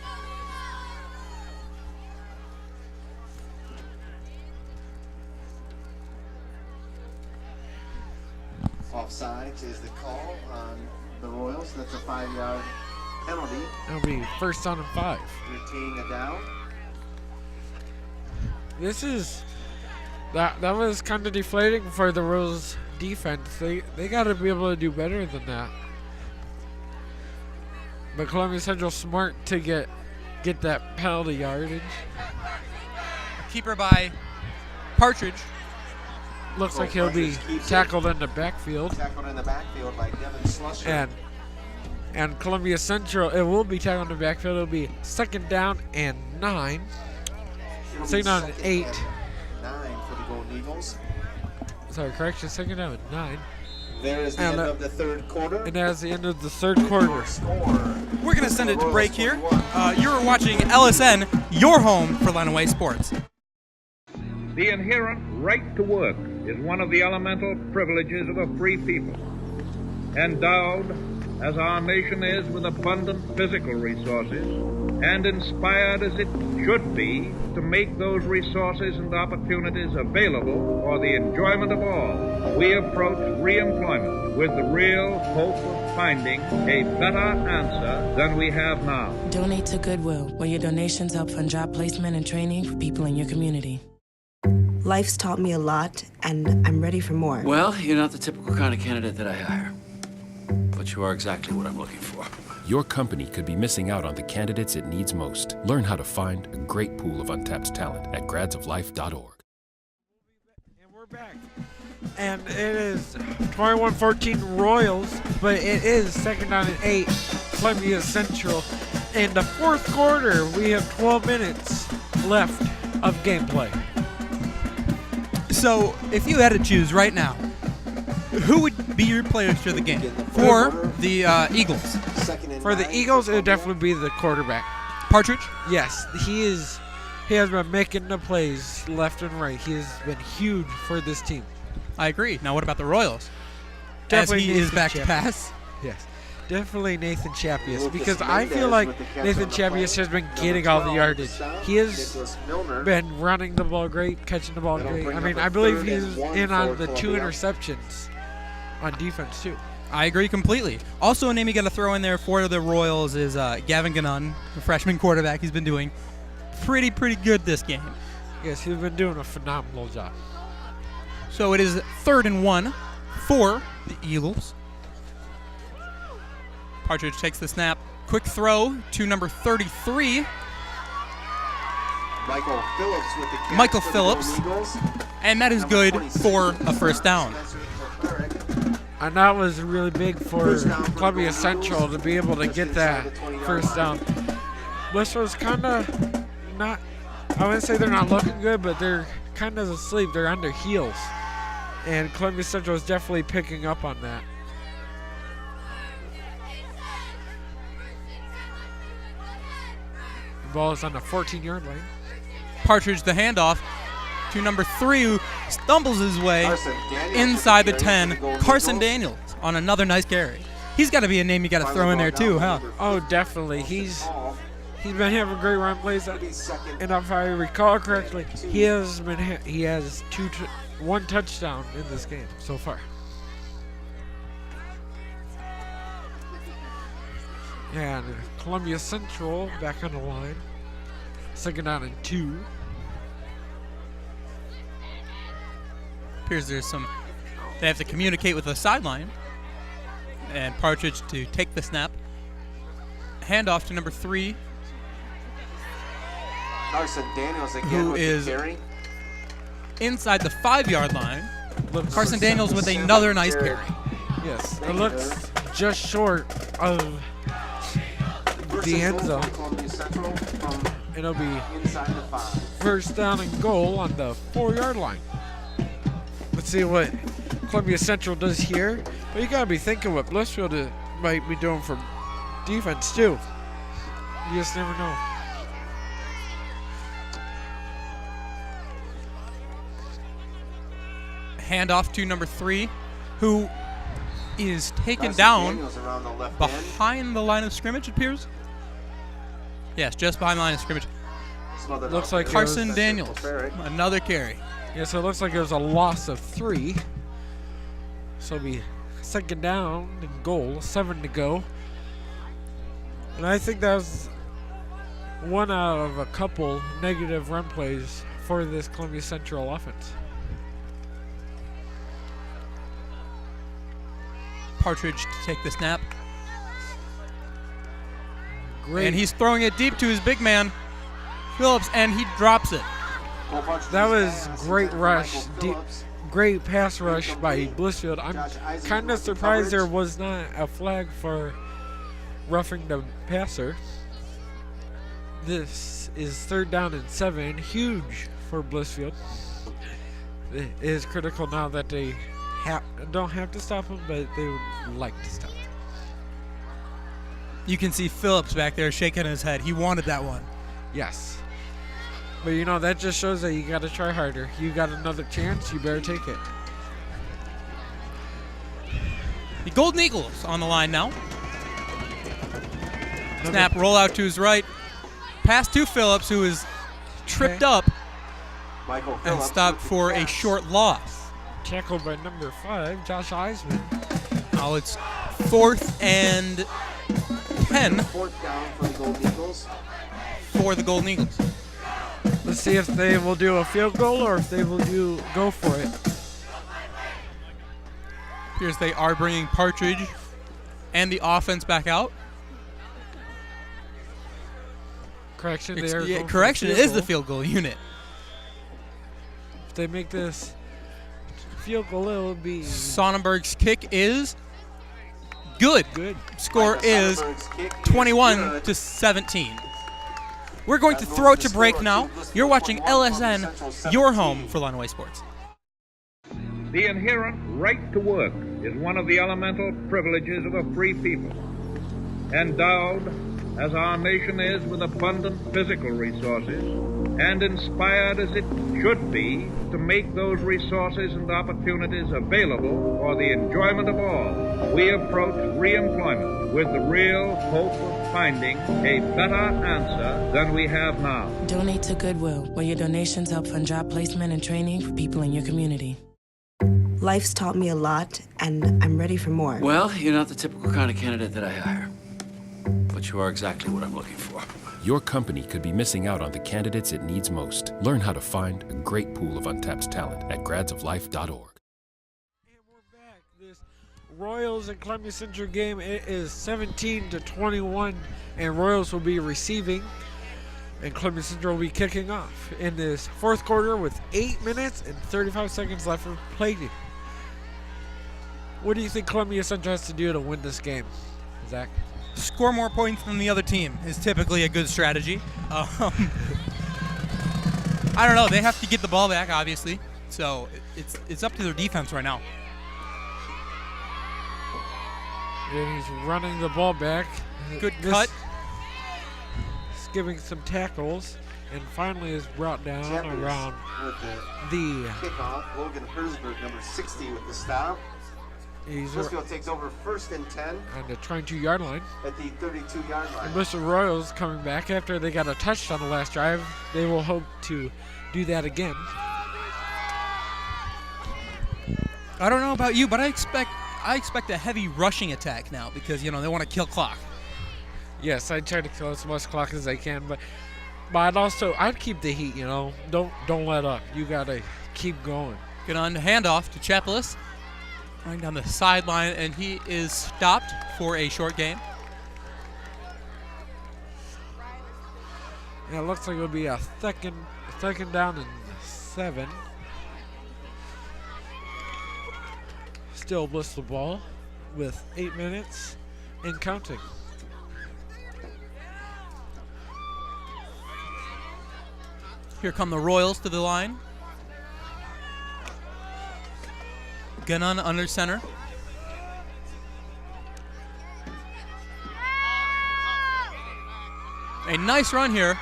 Offsides is the call on the Royals. That's a 5-yard penalty. It'll be first down and 5. They're teeing it down. This is that was kind of deflating for the Royals defense. They got to be able to do better than that. But Columbia Central smart to get that penalty yardage. Keeper by Partridge. Looks like he'll be tackled in the backfield. Tackled in the backfield by Devin Slusher. And Columbia Central, it will be tackled in the backfield. It'll be second down and 9. Second down and 8. 9 for the Golden Eagles. Sorry, correction, second down and 9. There is the end of the third quarter. And that's the end of the third quarter. We're going to send it to break here. You're watching LSN, your home for Lenawee Sports. The inherent right to work is one of the elemental privileges of a free people. Endowed, as our nation is, with abundant physical resources, and inspired as it should be to make those resources and opportunities available for the enjoyment of all, we approach reemployment with the real hope of finding a better answer than we have now. Donate to Goodwill, where your donations help fund job placement and training for people in your community. Life's taught me a lot, and I'm ready for more. Well, you're not the typical kind of candidate that I hire. But you are exactly what I'm looking for. Your company could be missing out on the candidates it needs most. Learn how to find a great pool of untapped talent at gradsoflife.org. And we're back. And it is 21-14 Royals, but it is second down and 8, Columbia Central. In the fourth quarter, we have 12 minutes left of gameplay. So, if you had to choose right now, who would be your players for the game? For the Eagles. For the Eagles, it would definitely be the quarterback. Partridge? Yes, he has been making the plays left and right. He has been huge for this team. I agree. Now, what about the Royals? Definitely As he is back to pass? Yes. Definitely Nathan Chapius, because I feel like Nathan Chapius has been getting all the yardage. He has been running the ball great, catching the ball great. I mean, I believe he's in on the 2 interceptions on defense, too. I agree completely. Also, a name you got to throw in there for the Royals is Gavin Gannon, the freshman quarterback. He's been doing pretty good this game. Yes, he's been doing a phenomenal job. So it is 3rd and 1 for the Eagles. Partridge takes the snap. Quick throw to number 33. Michael Phillips with the catch. Michael Phillips. And that is good for a first down. And that was really big for Columbia Central to be able to get that first down. Blissfield's kind of not, I wouldn't say they're not looking good, but they're kind of asleep. They're on their heels. And Columbia Central is definitely picking up on that. The ball is on the 14-yard line. Partridge the handoff to number 3, who stumbles his way inside the 10. Carson Daniels on another nice carry. He's got to be a name you got to throw in there too, huh? Oh, definitely. He's been having great run plays, and if I recall correctly, he has 1 touchdown in this game so far. And Columbia Central back on the line. Second down and 2. Appears there's they have to communicate with the sideline. And Partridge to take the snap. Handoff to number 3. Carson Daniels again who with is the carry. Inside the 5-yard line. Carson Daniels with another nice carry. Yes, it looks just short of the end zone. It'll be first down and goal on the 4-yard line. Let's see what Columbia Central does here. But you got to be thinking what Blissfield might be doing for defense, too. You just never know. Handoff to number 3, who is taken down behind the line of scrimmage, it appears. Yes, just behind the line of scrimmage. Looks like Carson Daniels, another carry. Yeah, so it looks like it was a loss of 3. So it'll be second down and goal, 7 to go. And I think that was one out of a couple negative run plays for this Columbia Central offense. Partridge to take the snap. Great. And he's throwing it deep to his big man, Phillips, and he drops it. That was great rush. Great pass rush by Blissfield. I'm kind of surprised there was not a flag for roughing the passer. This is 3rd down and 7. Huge for Blissfield. It is critical now that they don't have to stop him, but they would like to stop him. You can see Phillips back there shaking his head. He wanted that one. Yes. But you know, that just shows that you got to try harder. You got another chance, you better take it. The Golden Eagles on the line now. Snap, roll out to his right. Pass to Phillips, who is tripped up and stopped for a short loss. Tackled by number 5, Josh Eisman. Now it's 4th and 10. 4th down for the Golden Eagles. For the Golden Eagles. Let's see if they will do a field goal or if they will go for it. Appears they are bringing Partridge and the offense back out. Correction, correction, it is the field goal unit. If they make this field goal, it will be... Sonnenberg's kick is good. Good. Score is 21-17. We're going to throw it to break now. You're watching LSN, your home for Lenawee Sports. The inherent right to work is one of the elemental privileges of a free people. Endowed, as our nation is, with abundant physical resources, and inspired as it should be to make those resources and opportunities available for the enjoyment of all, we approach reemployment with the real hope of finding a better answer than we have now. Donate to Goodwill, where your donations help fund job placement and training for people in your community. Life's taught me a lot, and I'm ready for more. Well, you're not the typical kind of candidate that I hire. But you are exactly what I'm looking for. Your company could be missing out on the candidates it needs most. Learn how to find a great pool of untapped talent at gradsoflife.org. And we're back. This Royals and Columbia Central game, it is 17-21, and Royals will be receiving, and Columbia Central will be kicking off in this 4th quarter with 8 minutes and 35 seconds left for play. What do you think Columbia Central has to do to win this game, Zach? Score more points than the other team is typically a good strategy. I don't know. They have to get the ball back, obviously. So it's up to their defense right now. And he's running the ball back. Good cut. He's giving some tackles, and finally is brought down around the kickoff. Logan Herzberg, number 60, with the stop. Blissfield takes over 1st and 10. On the 22-yard line. At the 32-yard line. And Blissfield Royals coming back after they got a touchdown the last drive. They will hope to do that again. I don't know about you, but I expect a heavy rushing attack now because, you know, they want to kill clock. Yes, I try to kill as much clock as I can, but I'd keep the heat, you know. Don't let up. You gotta keep going. Get on the handoff to Chapelis. Going down the sideline, and he is stopped for a short game. Yeah, it looks like it'll be a second down and 7. Still Blissfield ball with 8 minutes and counting. Here come the Royals to the line. Gannon under center. A nice run here.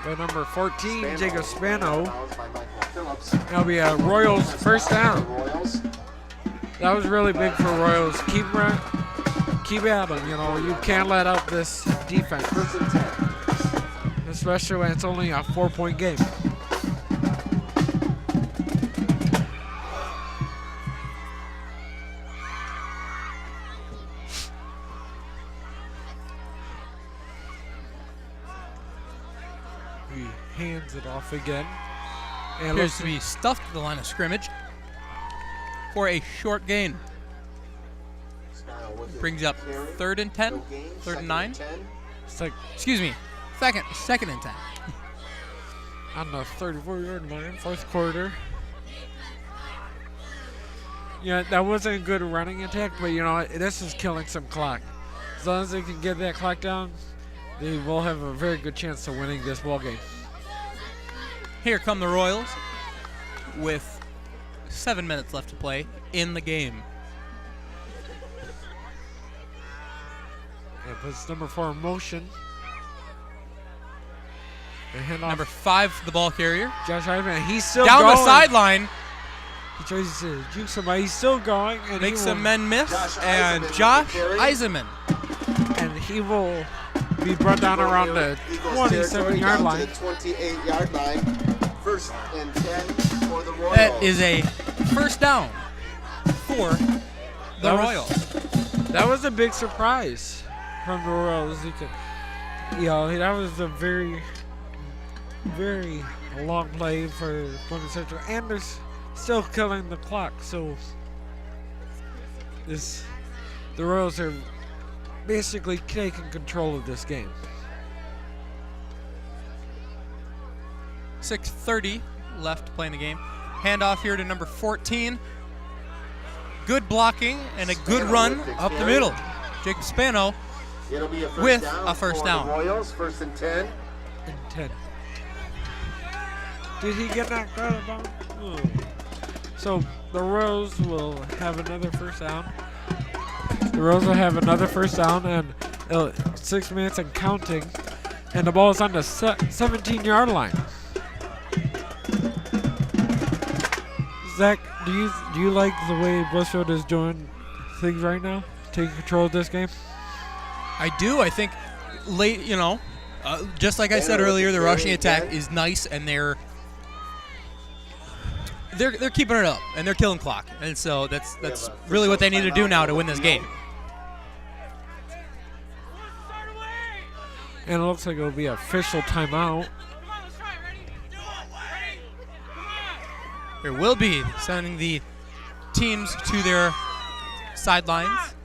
By number 14, Jacob Spano. That'll be a Royals 1st down. That was really big for Royals. Keep at them, you know. You can't let up this defense. Especially when it's only a 4-point game. He hands it off again. And Appears to be stuffed at the line of scrimmage for a short gain. Brings up 3rd and 10, 3rd and 9. Excuse me, second and 10. On the 34-yard line, fourth quarter. Yeah, that wasn't a good running attack, but you know, this is killing some clock. As long as they can get that clock down, they will have a very good chance of winning this ball game. Here come the Royals with 7 minutes left to play in the game. It puts number 4 in motion. Number 5, the ball carrier. Josh Heisman, he's still down going. The sideline. He tries to juke somebody. He's still going. And makes some men miss. And Josh Eisenman. And he will be brought down around the 27-yard line. To the 28-yard line. 1st and 10 for the Royals. That is a first down for the Royals. That was a big surprise from the Royals. That was a very, very long play for Plymouth Central, and they're still killing the clock. So the Royals are basically taking control of this game. 6:30 left to play in the game. Handoff here to number 14. Good blocking and a good run up the middle. Jacob Spano with a first down. Royals, 1st and 10. And 10. Did he get knocked out of bounds? Oh. So the Royals will have another first down. The Royals will have another first down and 6 minutes and counting. And the ball is on the 17-yard line. Zach, do you like the way Blissfield is doing things right now, taking control of this game? I do. I think late, just like I said earlier, the rushing attack is nice, and they're keeping it up, and they're killing clock, and so that's really what they need to do now to win this game. And it looks like it'll be an official timeout. There will be, sending the teams to their sidelines.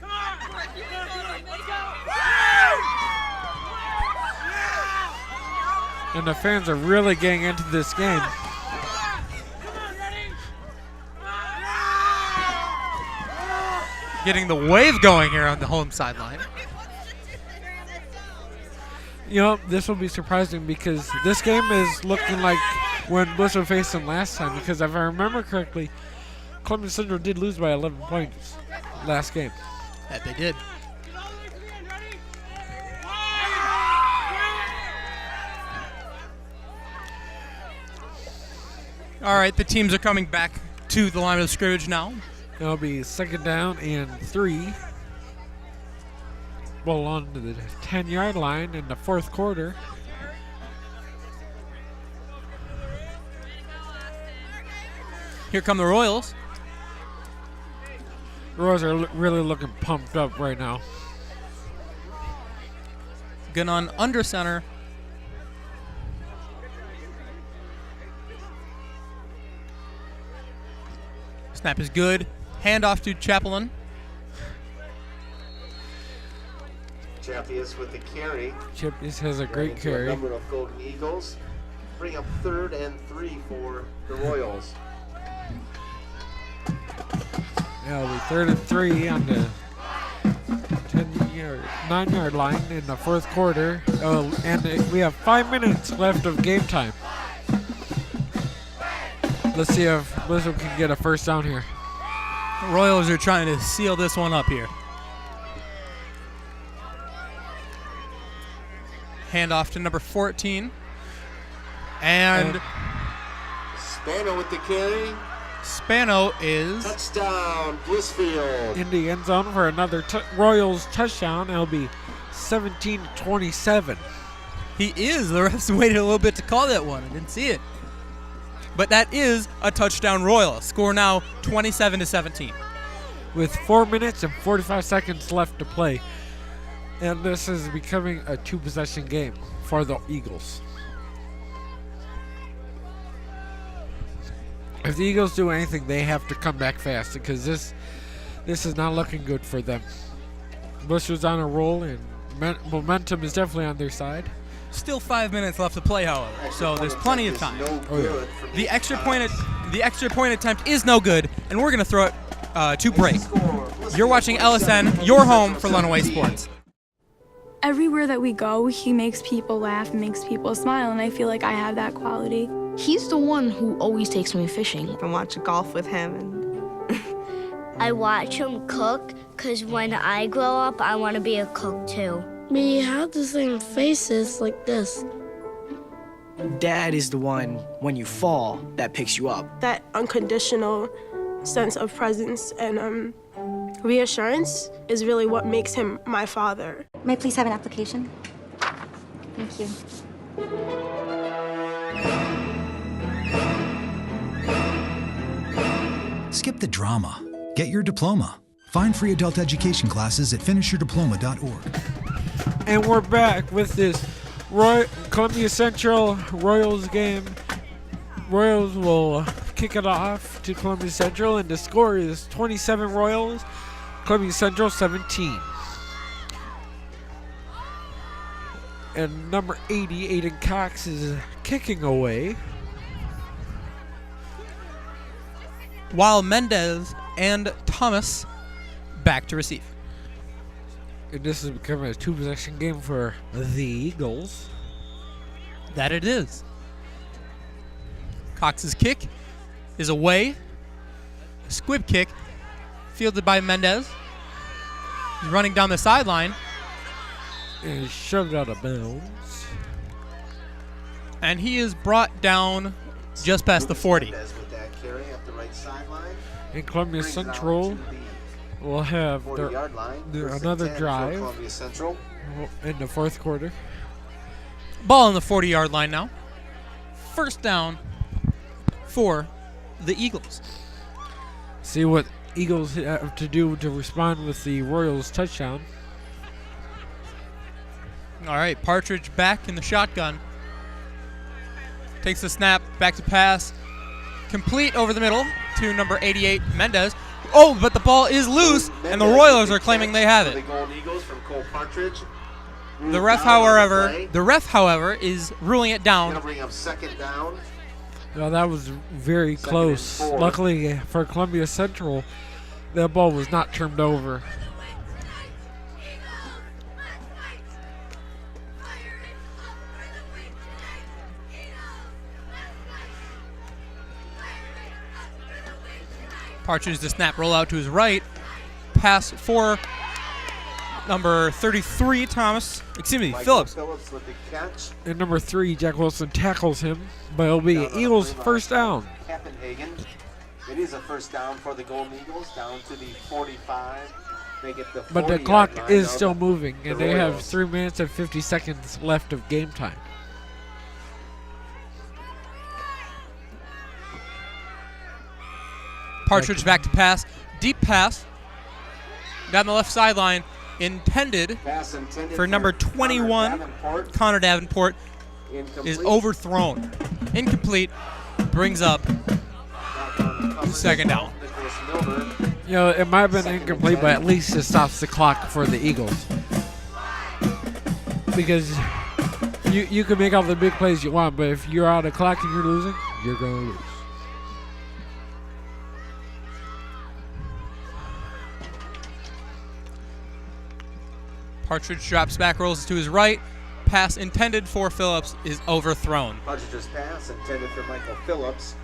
And the fans are really getting into this game. Getting the wave going here on the home sideline. This will be surprising because this game is looking like when Blissfield faced them last time, because if I remember correctly, Clemson Central did lose by 11 points last game. That they did. All right, the teams are coming back to the line of scrimmage now. It'll be 2nd down and 3. Ball on to the 10-yard line in the 4th quarter. Here come the Royals. The Royals are really looking pumped up right now. Gun on under center. Snap is good. Handoff to Chaplin. Chappius with the carry. Chappius has a great carry. A number of Golden Eagles. Bring up 3rd and 3 for the Royals. It'll be 3rd and 3 on the 9-yard line in the 4th quarter. And we have 5 minutes left of game time. Let's see if Blissfield can get a first down here. The Royals are trying to seal this one up here. Handoff to number 14. And Spano with the carry. Spano is touchdown, Blissfield. In the end zone for another Royals touchdown. It'll be 17-27. He is. The refs waited a little bit to call that one. I didn't see it. But that is a touchdown Royal. Score now 27-17. With 4 minutes and 45 seconds left to play. And this is becoming a 2-possession game for the Eagles. If the Eagles do anything, they have to come back fast because this is not looking good for them. Blissfield's on a roll, and momentum is definitely on their side. Still 5 minutes left to play, however, so there's plenty of time. The extra point attempt is no good, and we're going to throw it to break. You're watching LSN, your home for Lenawee Sports. Everywhere that we go, he makes people laugh and makes people smile, and I feel like I have that quality. He's the one who always takes me fishing. I watch golf with him. And I watch him cook because when I grow up, I want to be a cook too. We have the same faces like this. Dad is the one, when you fall, that picks you up. That unconditional sense of presence and reassurance is really what makes him my father. May I please have an application? Thank you. Skip the drama. Get your diploma. Find free adult education classes at finishyourdiploma.org. And we're back with this Columbia Central Royals game. Royals will kick it off to Columbia Central, and the score is 27 Royals, Columbia Central 17. And number 80, Aiden Cox, is kicking away. While Mendez and Thomas back to receive. And this is becoming a two-possession game for the Eagles. That it is. Cox's kick is away. Squib kick fielded by Mendez. He's running down the sideline. And he's shoved out of bounds. And he is brought down just past the 40. And Columbia Central will have another drive in the fourth quarter. Ball on the 40-yard line now. First down for the Eagles. See what Eagles have to do to respond with the Royals touchdown. All right, Partridge back in the shotgun. Takes the snap, back to pass. Complete over the middle to number 88, Mendez. Oh, but the ball is loose, and the Royals are claiming they have it. The ref, however, is ruling it down. Well, that was very close. Luckily for Columbia Central, that ball was not turned over. Partridge the snap, roll out to his right. Pass for number 33, Phillips. With the catch. And number 3, Jack Wilson tackles him, but it'll be Eagles first down. Kappenhagen. It is a first down for the Golden Eagles, down to the 45. They get the 40-yard But the clock line is now. still moving, and they have Royals. 3 minutes and 50 seconds left of game time. Partridge back to pass. Deep pass. Down the left sideline. Intended for number 21, Connor Davenport. Is overthrown. Incomplete. Brings up second down. You know, it might have been incomplete, but at least it stops the clock for the Eagles. Because you can make all the big plays you want, but if you're out of clock and you're losing, you're going to lose. Partridge drops back, rolls to his right. Pass intended for Phillips is overthrown. Partridge's pass intended for Michael Phillips.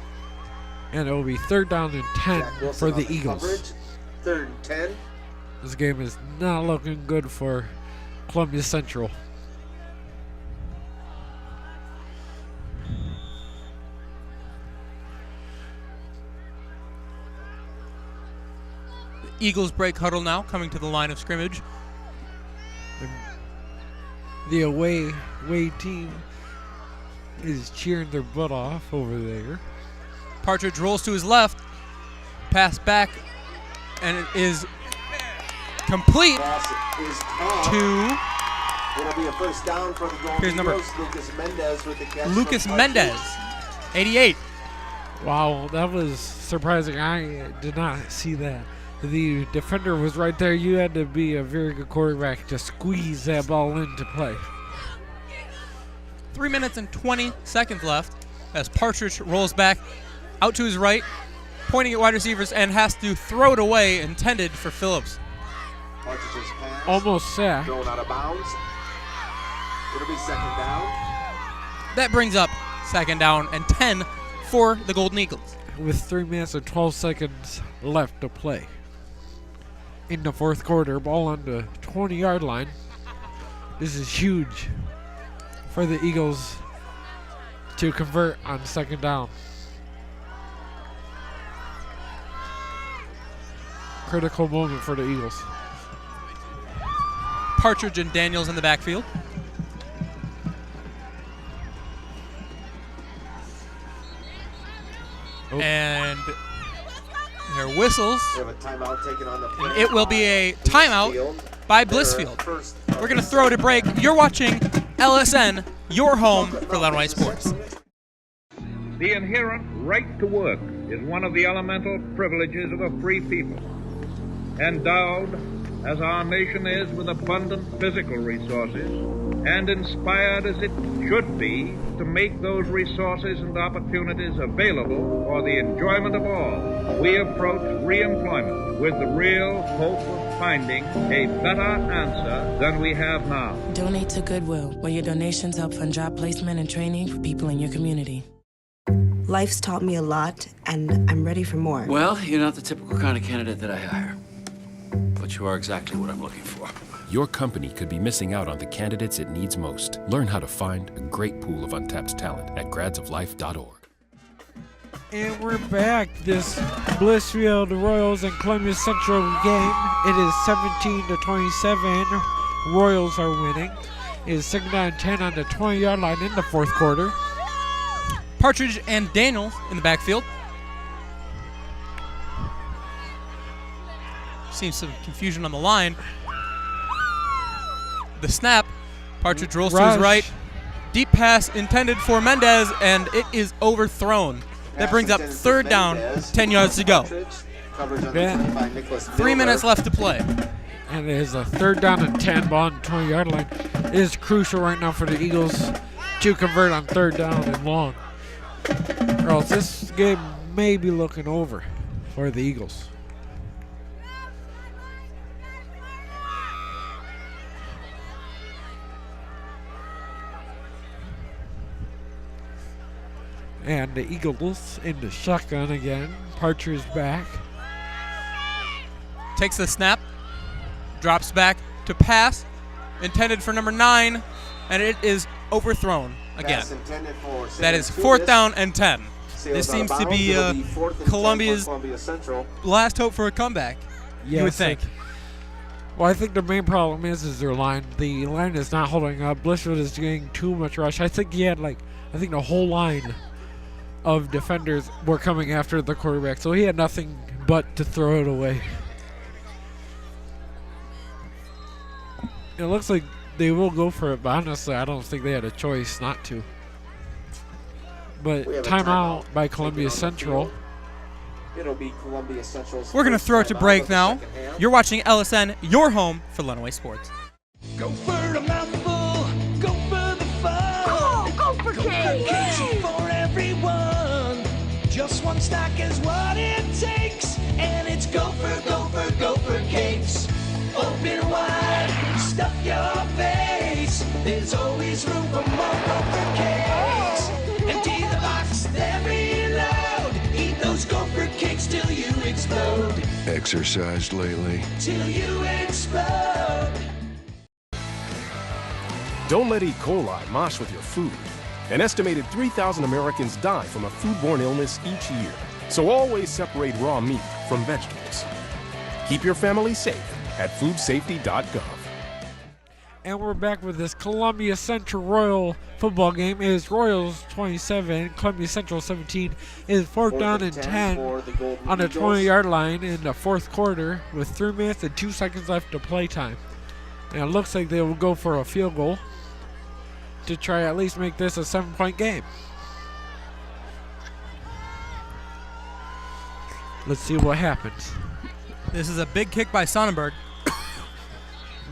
And it will be 3rd down and 10 for the Eagles. Coverage. 3rd and 10. This game is not looking good for Columbia Central. The Eagles break huddle now, coming to the line of scrimmage. The away team is cheering their butt off over there. Partridge rolls to his left. Pass back, and it is complete to. It'll be a first down for the Golden Here's number Eagles. Lucas Mendez with the catch. Lucas Mendez, 88. Wow, that was surprising. I did not see that. The defender was right there. You had to be a very good quarterback to squeeze that ball into play. 3 minutes and 20 seconds left as Partridge rolls back out to his right, pointing at wide receivers, and has to throw it away, intended for Phillips. Partridge's pass. Almost sacked. Thrown out of bounds. It'll be second down. That brings up second down and 10 for the Golden Eagles. With 3 minutes and 12 seconds left to play. In the fourth quarter, ball on the 20-yard line. This is huge for the Eagles to convert on second down. Critical moment for the Eagles. Partridge and Daniels in the backfield. Oh. And their whistles. We have a timeout taken on the And play. it will be a timeout by Blissfield. We're going to throw to break. You're watching LSN, your home for Lenawee Sports. The inherent right to work is one of the elemental privileges of a free people. Endowed, as our nation is, with abundant physical resources, and inspired as it should be to make those resources and opportunities available for the enjoyment of all, we approach reemployment with the real hope of finding a better answer than we have now. Donate to Goodwill, where your donations help fund job placement and training for people in your community. Life's taught me a lot, and I'm ready for more. Well, you're not the typical kind of candidate that I hire. But you are exactly what I'm looking for. Your company could be missing out on the candidates it needs most. Learn how to find a great pool of untapped talent at gradsoflife.org. And we're back. This Blissfield Royals and Columbia Central game. It is 17-27. Royals are winning. It is 2nd-10 on the 20-yard line in the fourth quarter. Partridge and Daniels in the backfield. Seems some confusion on the line. The snap. Partridge rolls to his right. Deep pass intended for Mendez, and it is overthrown. That brings up third down, 10 yards to go. 3 minutes left to play. And it is a 3rd down and 10 ball on the 20-yard line. It is crucial right now for the Eagles to convert on 3rd down and long. Or else this game may be looking over for the Eagles. And the Eagles in the shotgun again. Partridge back. Takes the snap. Drops back to pass. Intended for number 9. And it is overthrown again. That is 4th down and 10. This seems to be Columbia's last hope for a comeback. Yes, you would think. Well, I think the main problem is their line. The line is not holding up. Blissfield is getting too much rush. I think he had the whole line of defenders were coming after the quarterback, so he had nothing but to throw it away. It looks like they will go for it, but honestly, I don't think they had a choice not to. But timeout by Columbia Central. It'll be Columbia Central's. We're going to throw it to break now. You're watching LSN, your home for Lenawee Sports. Go for a mouthful, go for the fun. Oh, go for cake! Cake for everyone. Just one stack is what it takes, and it's gopher cakes. Open wide, stuff your face. There's always room for more gopher cakes. Empty the box, then reload. Eat those gopher cakes till you explode. Exercised lately? Till you explode. Don't let E. coli mosh with your food. An estimated 3,000 Americans die from a foodborne illness each year. So always separate raw meat from vegetables. Keep your family safe at foodsafety.gov. And we're back with this Columbia Central Royal football game. It is Royals 27, Columbia Central 17. It is 4th down and 10 on the 20-yard line in the fourth quarter with 3 minutes and 2 seconds left to play time. And it looks like they will go for a field goal to try at least make this a 7-point game. Let's see what happens. This is a big kick by Sonnenberg.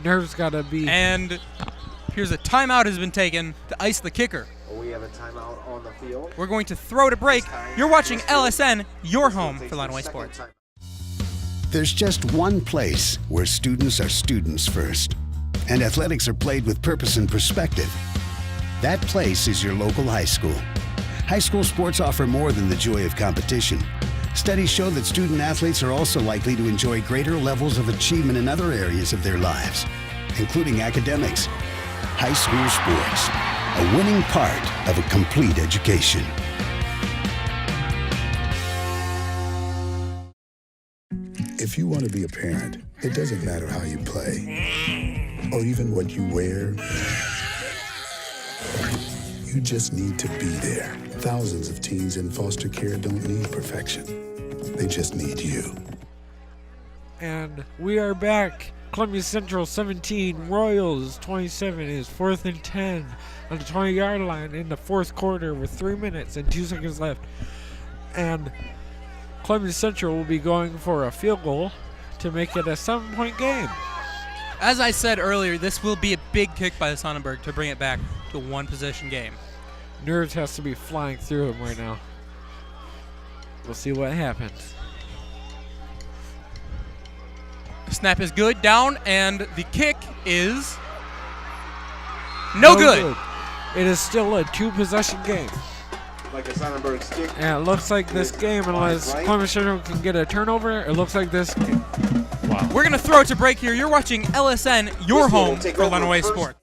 Nerves gotta be. And here's a timeout has been taken to ice the kicker. We have a timeout on the field. We're going to throw to break. You're watching LSN, your home for Lenawee Sports. There's just one place where students are students first, and athletics are played with purpose and perspective. That place is your local high school. High school sports offer more than the joy of competition. Studies show that student athletes are also likely to enjoy greater levels of achievement in other areas of their lives, including academics. High school sports, a winning part of a complete education. If you want to be a parent, it doesn't matter how you play or even what you wear. You just need to be there. Thousands of teens in foster care don't need perfection. They just need you. And we are back. Columbia Central 17, Royals 27 is 4th and 10 on the 20-yard line in the fourth quarter with 3 minutes and 2 seconds left. And Columbia Central will be going for a field goal to make it a 7-point game. As I said earlier, this will be a big kick by the Sonnenberg to bring it back to a one-possession game. Nerves has to be flying through him right now. We'll see what happens. Snap is good, down, and the kick is no good. It is still a two-possession game. Like a Sonnenberg stick. And it looks like this game, unless Columbia Central can get a turnover, it looks like this game. Wow. We're going to throw it to break here. You're watching LSN, your home for Lenawee Sports.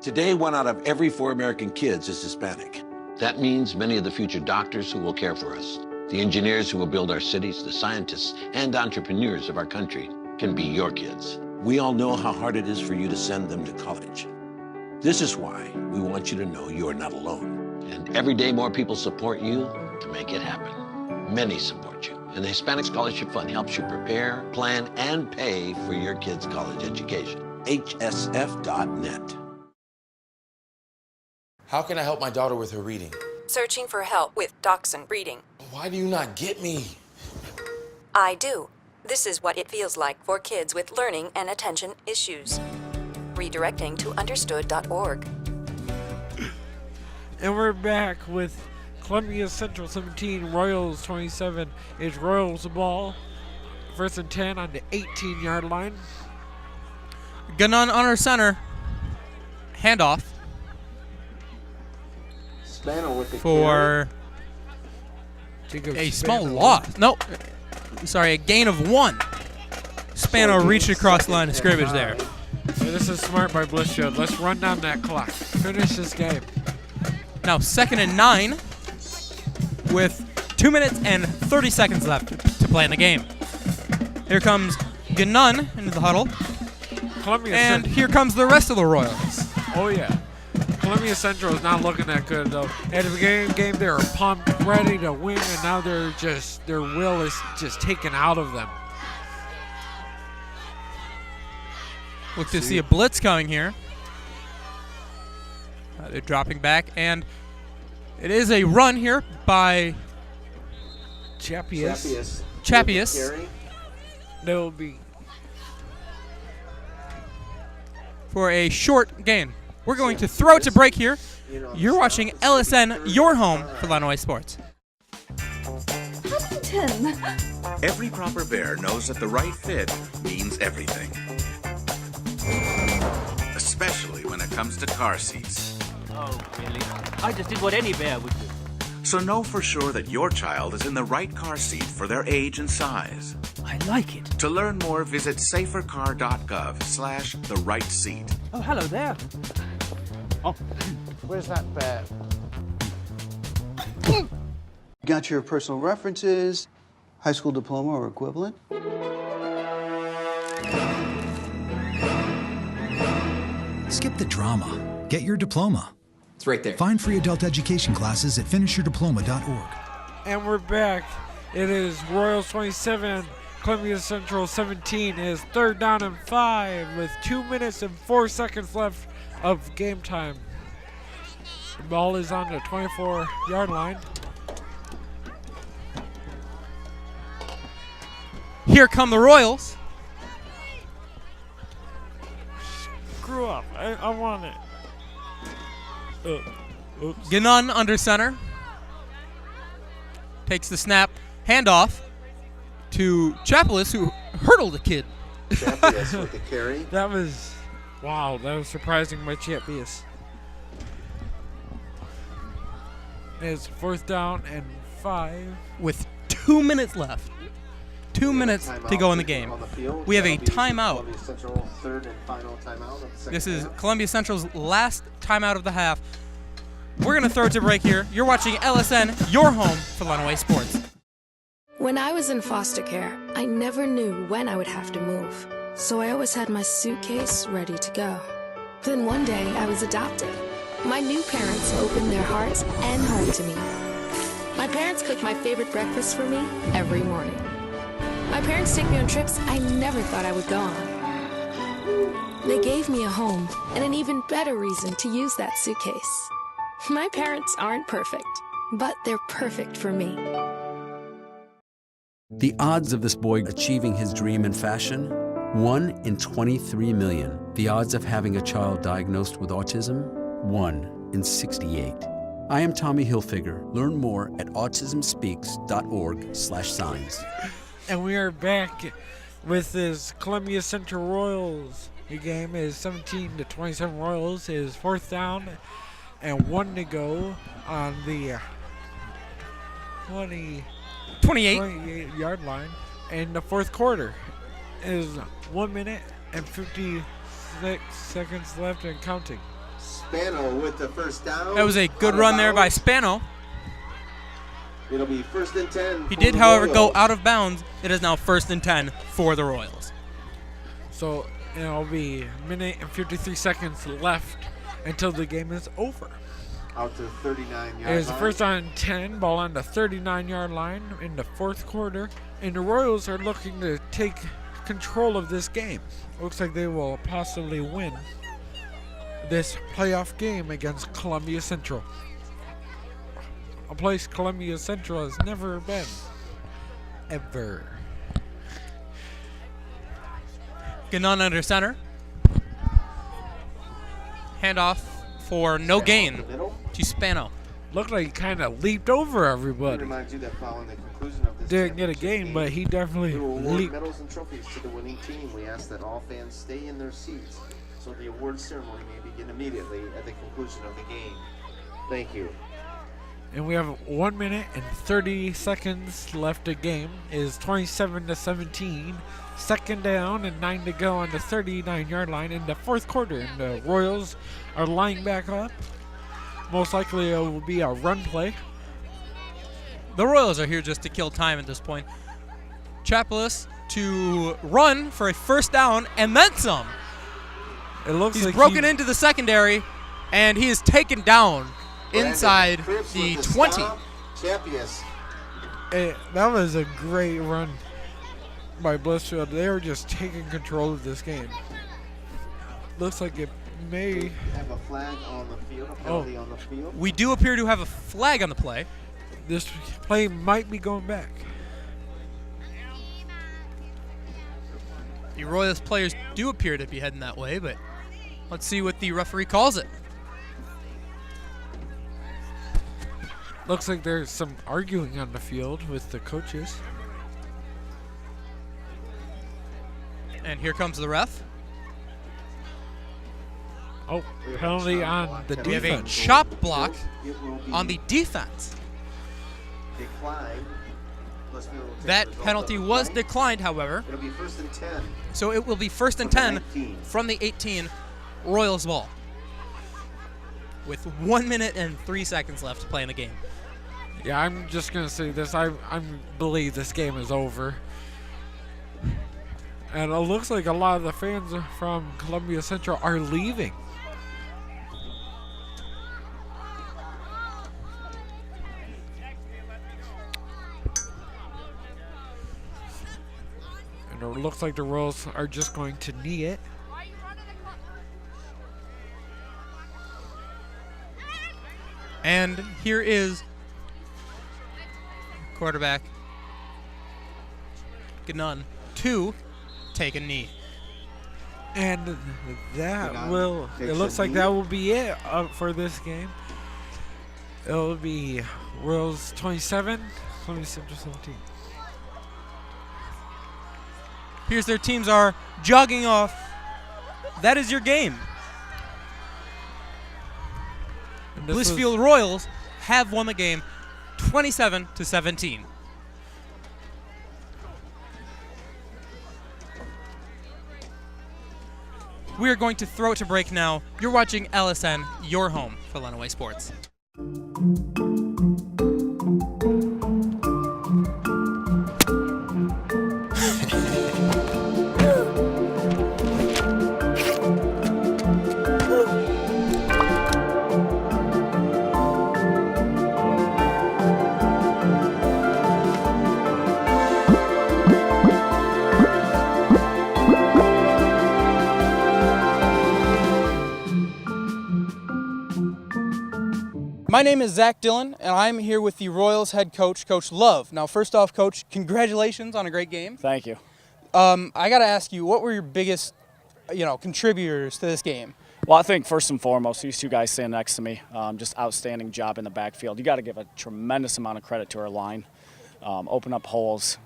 Today, 1 out of every 4 American kids is Hispanic. That means many of the future doctors who will care for us, the engineers who will build our cities, the scientists and entrepreneurs of our country can be your kids. We all know how hard it is for you to send them to college. This is why we want you to know you are not alone. And every day more people support you to make it happen. Many support you. And the Hispanic Scholarship Fund helps you prepare, plan, and pay for your kids' college education. HSF.net. How can I help my daughter with her reading? Searching for help with Dachshund breeding. Why do you not get me? I do. This is what it feels like for kids with learning and attention issues. Redirecting to understood.org. And we're back with Columbia Central 17, Royals 27. It's Royals the ball. 1st and 10 on the 18-yard line. Gannon on our center. Handoff. Spano with the for a small loss. Nope. Sorry, a gain of 1. Spano reached across the line of scrimmage there. So this is smart by Blissfield. Let's run down that clock. Finish this game. Now 2nd and 9 with 2 minutes and 30 seconds left to play in the game. Here comes Gannon into the huddle. And here comes the rest of the Royals. Oh, yeah. Columbia Central is not looking that good, though. At the beginning of the game, they were pumped, ready to win, and now they're just, their will is just taken out of them. Look to see a blitz coming here. They're dropping back, and it is a run here by Chappius. There will be for a short gain. We're going to throw it to break here. You're watching LSN, your home for Lenawee Sports. Every proper bear knows that the right fit means everything. Especially when it comes to car seats. Oh, really? I just did what any bear would do. So know for sure that your child is in the right car seat for their age and size. I like it. To learn more, visit safercar.gov/the right seat. Oh, hello there. Oh, where's that bear? Got your personal references, high school diploma or equivalent? Skip the drama. Get your diploma. It's right there. Find free adult education classes at finishyourdiploma.org. And we're back. It is Royals 27, Columbia Central 17. It is 3rd down and 5 with 2 minutes and 4 seconds left of game time. The ball is on the 24-yard line. here come the Royals. Screw up. I want it. Oops. Ganun under center. Takes the snap. Handoff to Chapelis, who hurdled a kid. Champions with the carry. That was, wow, that was surprising by Champions. It's 4th down and 5. With 2 minutes left. 2 minutes to go in the game. We have a timeout. Columbia Central, third and final timeout of the second This is half. Columbia Central's last timeout of the half. We're going to throw it to break here. You're watching LSN, your home for Lenawee Sports. When I was in foster care, I never knew when I would have to move. So I always had my suitcase ready to go. Then one day, I was adopted. My new parents opened their hearts and home to me. My parents cook my favorite breakfast for me every morning. My parents take me on trips I never thought I would go on. They gave me a home and an even better reason to use that suitcase. My parents aren't perfect, but they're perfect for me. The odds of this boy achieving his dream in fashion? 1 in 23 million. The odds of having a child diagnosed with autism? 1 in 68. I am Tommy Hilfiger. Learn more at autismspeaks.org/signs. And we are back with this Columbia Central Royals. The game is 17-27 Royals. It is 4th down and 1 to go on the 28-yard line. And the 4th quarter is 1 minute and 56 seconds left and counting. Spano with the first down. That was a good run there by Spano. It'll be 1st and 10. He did, however, go out of bounds. It is now 1st and 10 for the Royals. So it'll be a minute and 53 seconds left until the game is over. Out to 39 yards. It is the 1st and 10, ball on the 39-yard line in the 4th quarter, and the Royals are looking to take control of this game. Looks like they will possibly win this playoff game against Columbia Central, a place Columbia Central has never been, ever. Ganun under center. Handoff for no gain to Spano. Looked like he kind of leaped over everybody. Remind you that following the conclusion of this Didn't get a gain, but he definitely we will award leaped. medals and trophies to the winning team. We ask that all fans stay in their seats so the award ceremony may begin immediately at the conclusion of the game. Thank you. And we have 1 minute and 30 seconds left a game. It is 27-17. 2nd down and 9 to go on the 39-yard line in the 4th quarter. And the Royals are lining back up. Most likely it will be a run play. The Royals are here just to kill time at this point. Chapelis to run for a 1st down and then some. It looks He's like broken into the secondary, and he is taken down inside the 20. Champions. That was a great run by Blissfield. They were just taking control of this game. Looks like it may have a flag on the field, a penalty on the field. We do appear to have a flag on the play. This play might be going back. The Royals players do appear to be heading that way, but let's see what the referee calls it. Looks like there's some arguing on the field with the coaches. And here comes the ref. Oh, penalty on the defense. We have a chop block on the defense. Decline. That penalty was declined, however. It'll be 1st and 10. So it will be 1st and 10 from the 18 Royals ball. With 1 minute and 3 seconds left to play in the game. Yeah, I'm just going to say this. I believe this game is over. And it looks like a lot of the fans from Columbia Central are leaving. And it looks like the Royals are just going to knee it. And here is quarterback Ganun to take a knee. And it looks like that will be it for this game. It will be Royals 27, Central 17. Here's their teams are jogging off. That is your game. Blissfield Royals have won the game 27-17. We are going to throw it to break now. You're watching LSN, your home for Lenawee Sports. My name is Zach Dillon, and I'm here with the Royals head coach, Coach Love. Now, first off, Coach, congratulations on a great game. Thank you. I got to ask you, what were your biggest, contributors to this game? Well, I think first and foremost, these two guys standing next to me, just outstanding job in the backfield. You got to give a tremendous amount of credit to our line. Open up holes,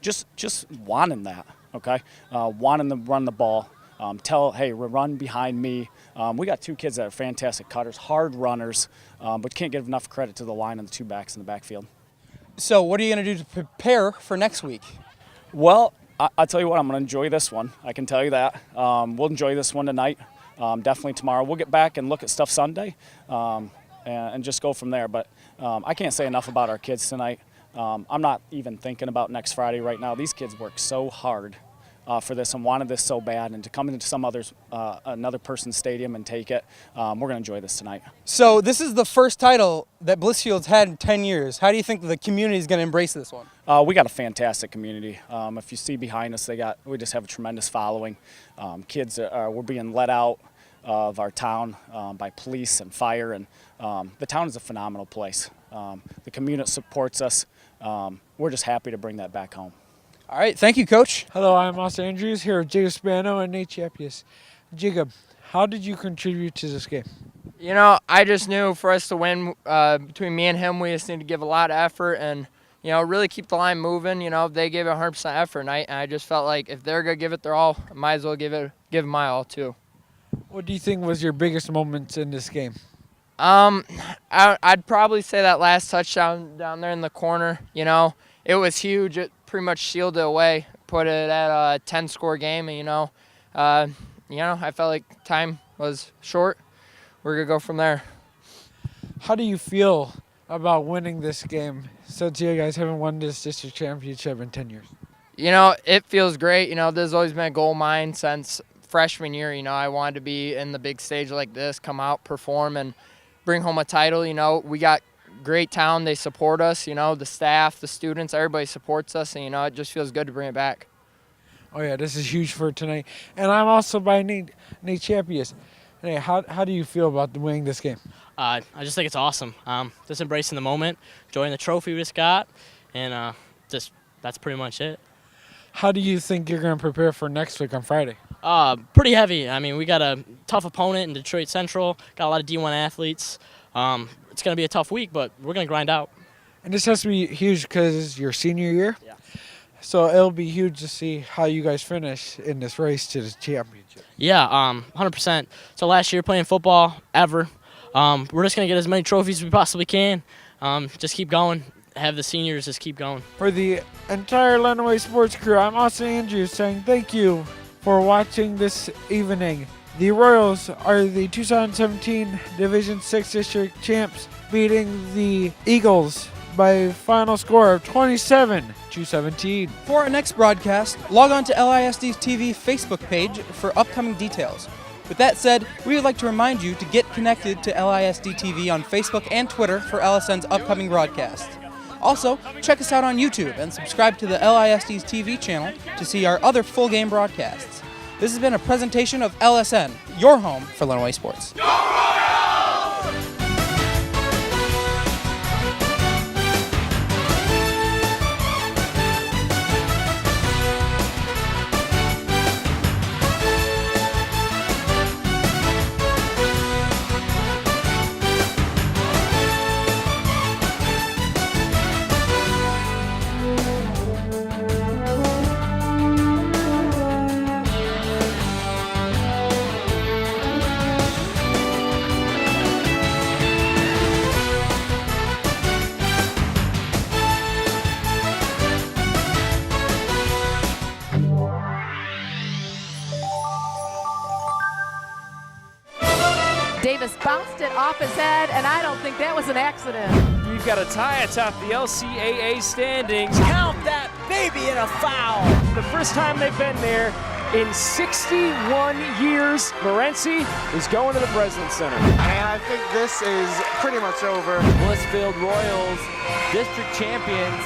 just wanting that, okay? Wanting to run the ball. Hey, run behind me. We got two kids that are fantastic cutters, hard runners, but can't give enough credit to the line and the two backs in the backfield. So what are you going to do to prepare for next week? Well, I'll tell you what, I'm going to enjoy this one. I can tell you that. We'll enjoy this one tonight. Definitely tomorrow. We'll get back and look at stuff Sunday and just go from there. But I can't say enough about our kids tonight. I'm not even thinking about next Friday right now. These kids work so hard for this and wanted this so bad, and to come into another person's stadium and take it, we're going to enjoy this tonight. So this is the first title that Blissfield's had in 10 years. How do you think the community is going to embrace this one? We got a fantastic community. If you see behind us, we just have a tremendous following. Kids we're being let out of our town by police and fire, and the town is a phenomenal place. The community supports us. We're just happy to bring that back home. All right, thank you, Coach. Hello, I'm Austin Andrews here with Jacob Spano and Nate Chapius. Jacob, how did you contribute to this game? I just knew for us to win, between me and him, we just need to give a lot of effort and, really keep the line moving. They gave it 100% effort, and I just felt like if they're going to give it their all, I might as well give my all, too. What do you think was your biggest moments in this game? I'd probably say that last touchdown down there in the corner. It was huge. It pretty much sealed it away, put it at a 10-score game, and I felt like time was short. We're gonna go from there. How do you feel about winning this game since you guys haven't won this district championship in 10 years? It feels great. This has always been a goal of mine since freshman year. I wanted to be in the big stage like this, come out, perform, and bring home a title. We got great town. They support us. The staff, the students, everybody supports us, and it just feels good to bring it back. Oh yeah, this is huge for tonight. And I'm also by Nate Chapius. Hey, how do you feel about winning this game? I just think it's awesome. Just embracing the moment, enjoying the trophy we just got, and that's pretty much it. How do you think you're going to prepare for next week on Friday? Pretty heavy. I mean, we got a tough opponent in Detroit Central. Got a lot of D1 athletes. It's going to be a tough week, but we're going to grind out. And this has to be huge because it's your senior year. Yeah. So it'll be huge to see how you guys finish in this race to the championship. Yeah, 100%. So last year playing football, ever. We're just going to get as many trophies as we possibly can. Just keep going. Have the seniors just keep going. For the entire Lenawee Sports crew, I'm Austin Andrews saying thank you for watching this evening. The Royals are the 2017 Div.6 District Champs, beating the Eagles by a final score of 27-17. For our next broadcast, log on to LISD's TV Facebook page for upcoming details. With that said, we would like to remind you to get connected to LISD TV on Facebook and Twitter for LSN's upcoming broadcast. Also, check us out on YouTube and subscribe to the LISD's TV channel to see our other full game broadcasts. This has been a presentation of LSN, your home for Lenawee Sports. tossed it off his head, and I don't think that was an accident. You've got a tie atop the LCAA standings. Count that baby in a foul. The first time they've been there in 61 years. Morency is going to the President's Center. And I think this is pretty much over. Blissfield Royals, district champions.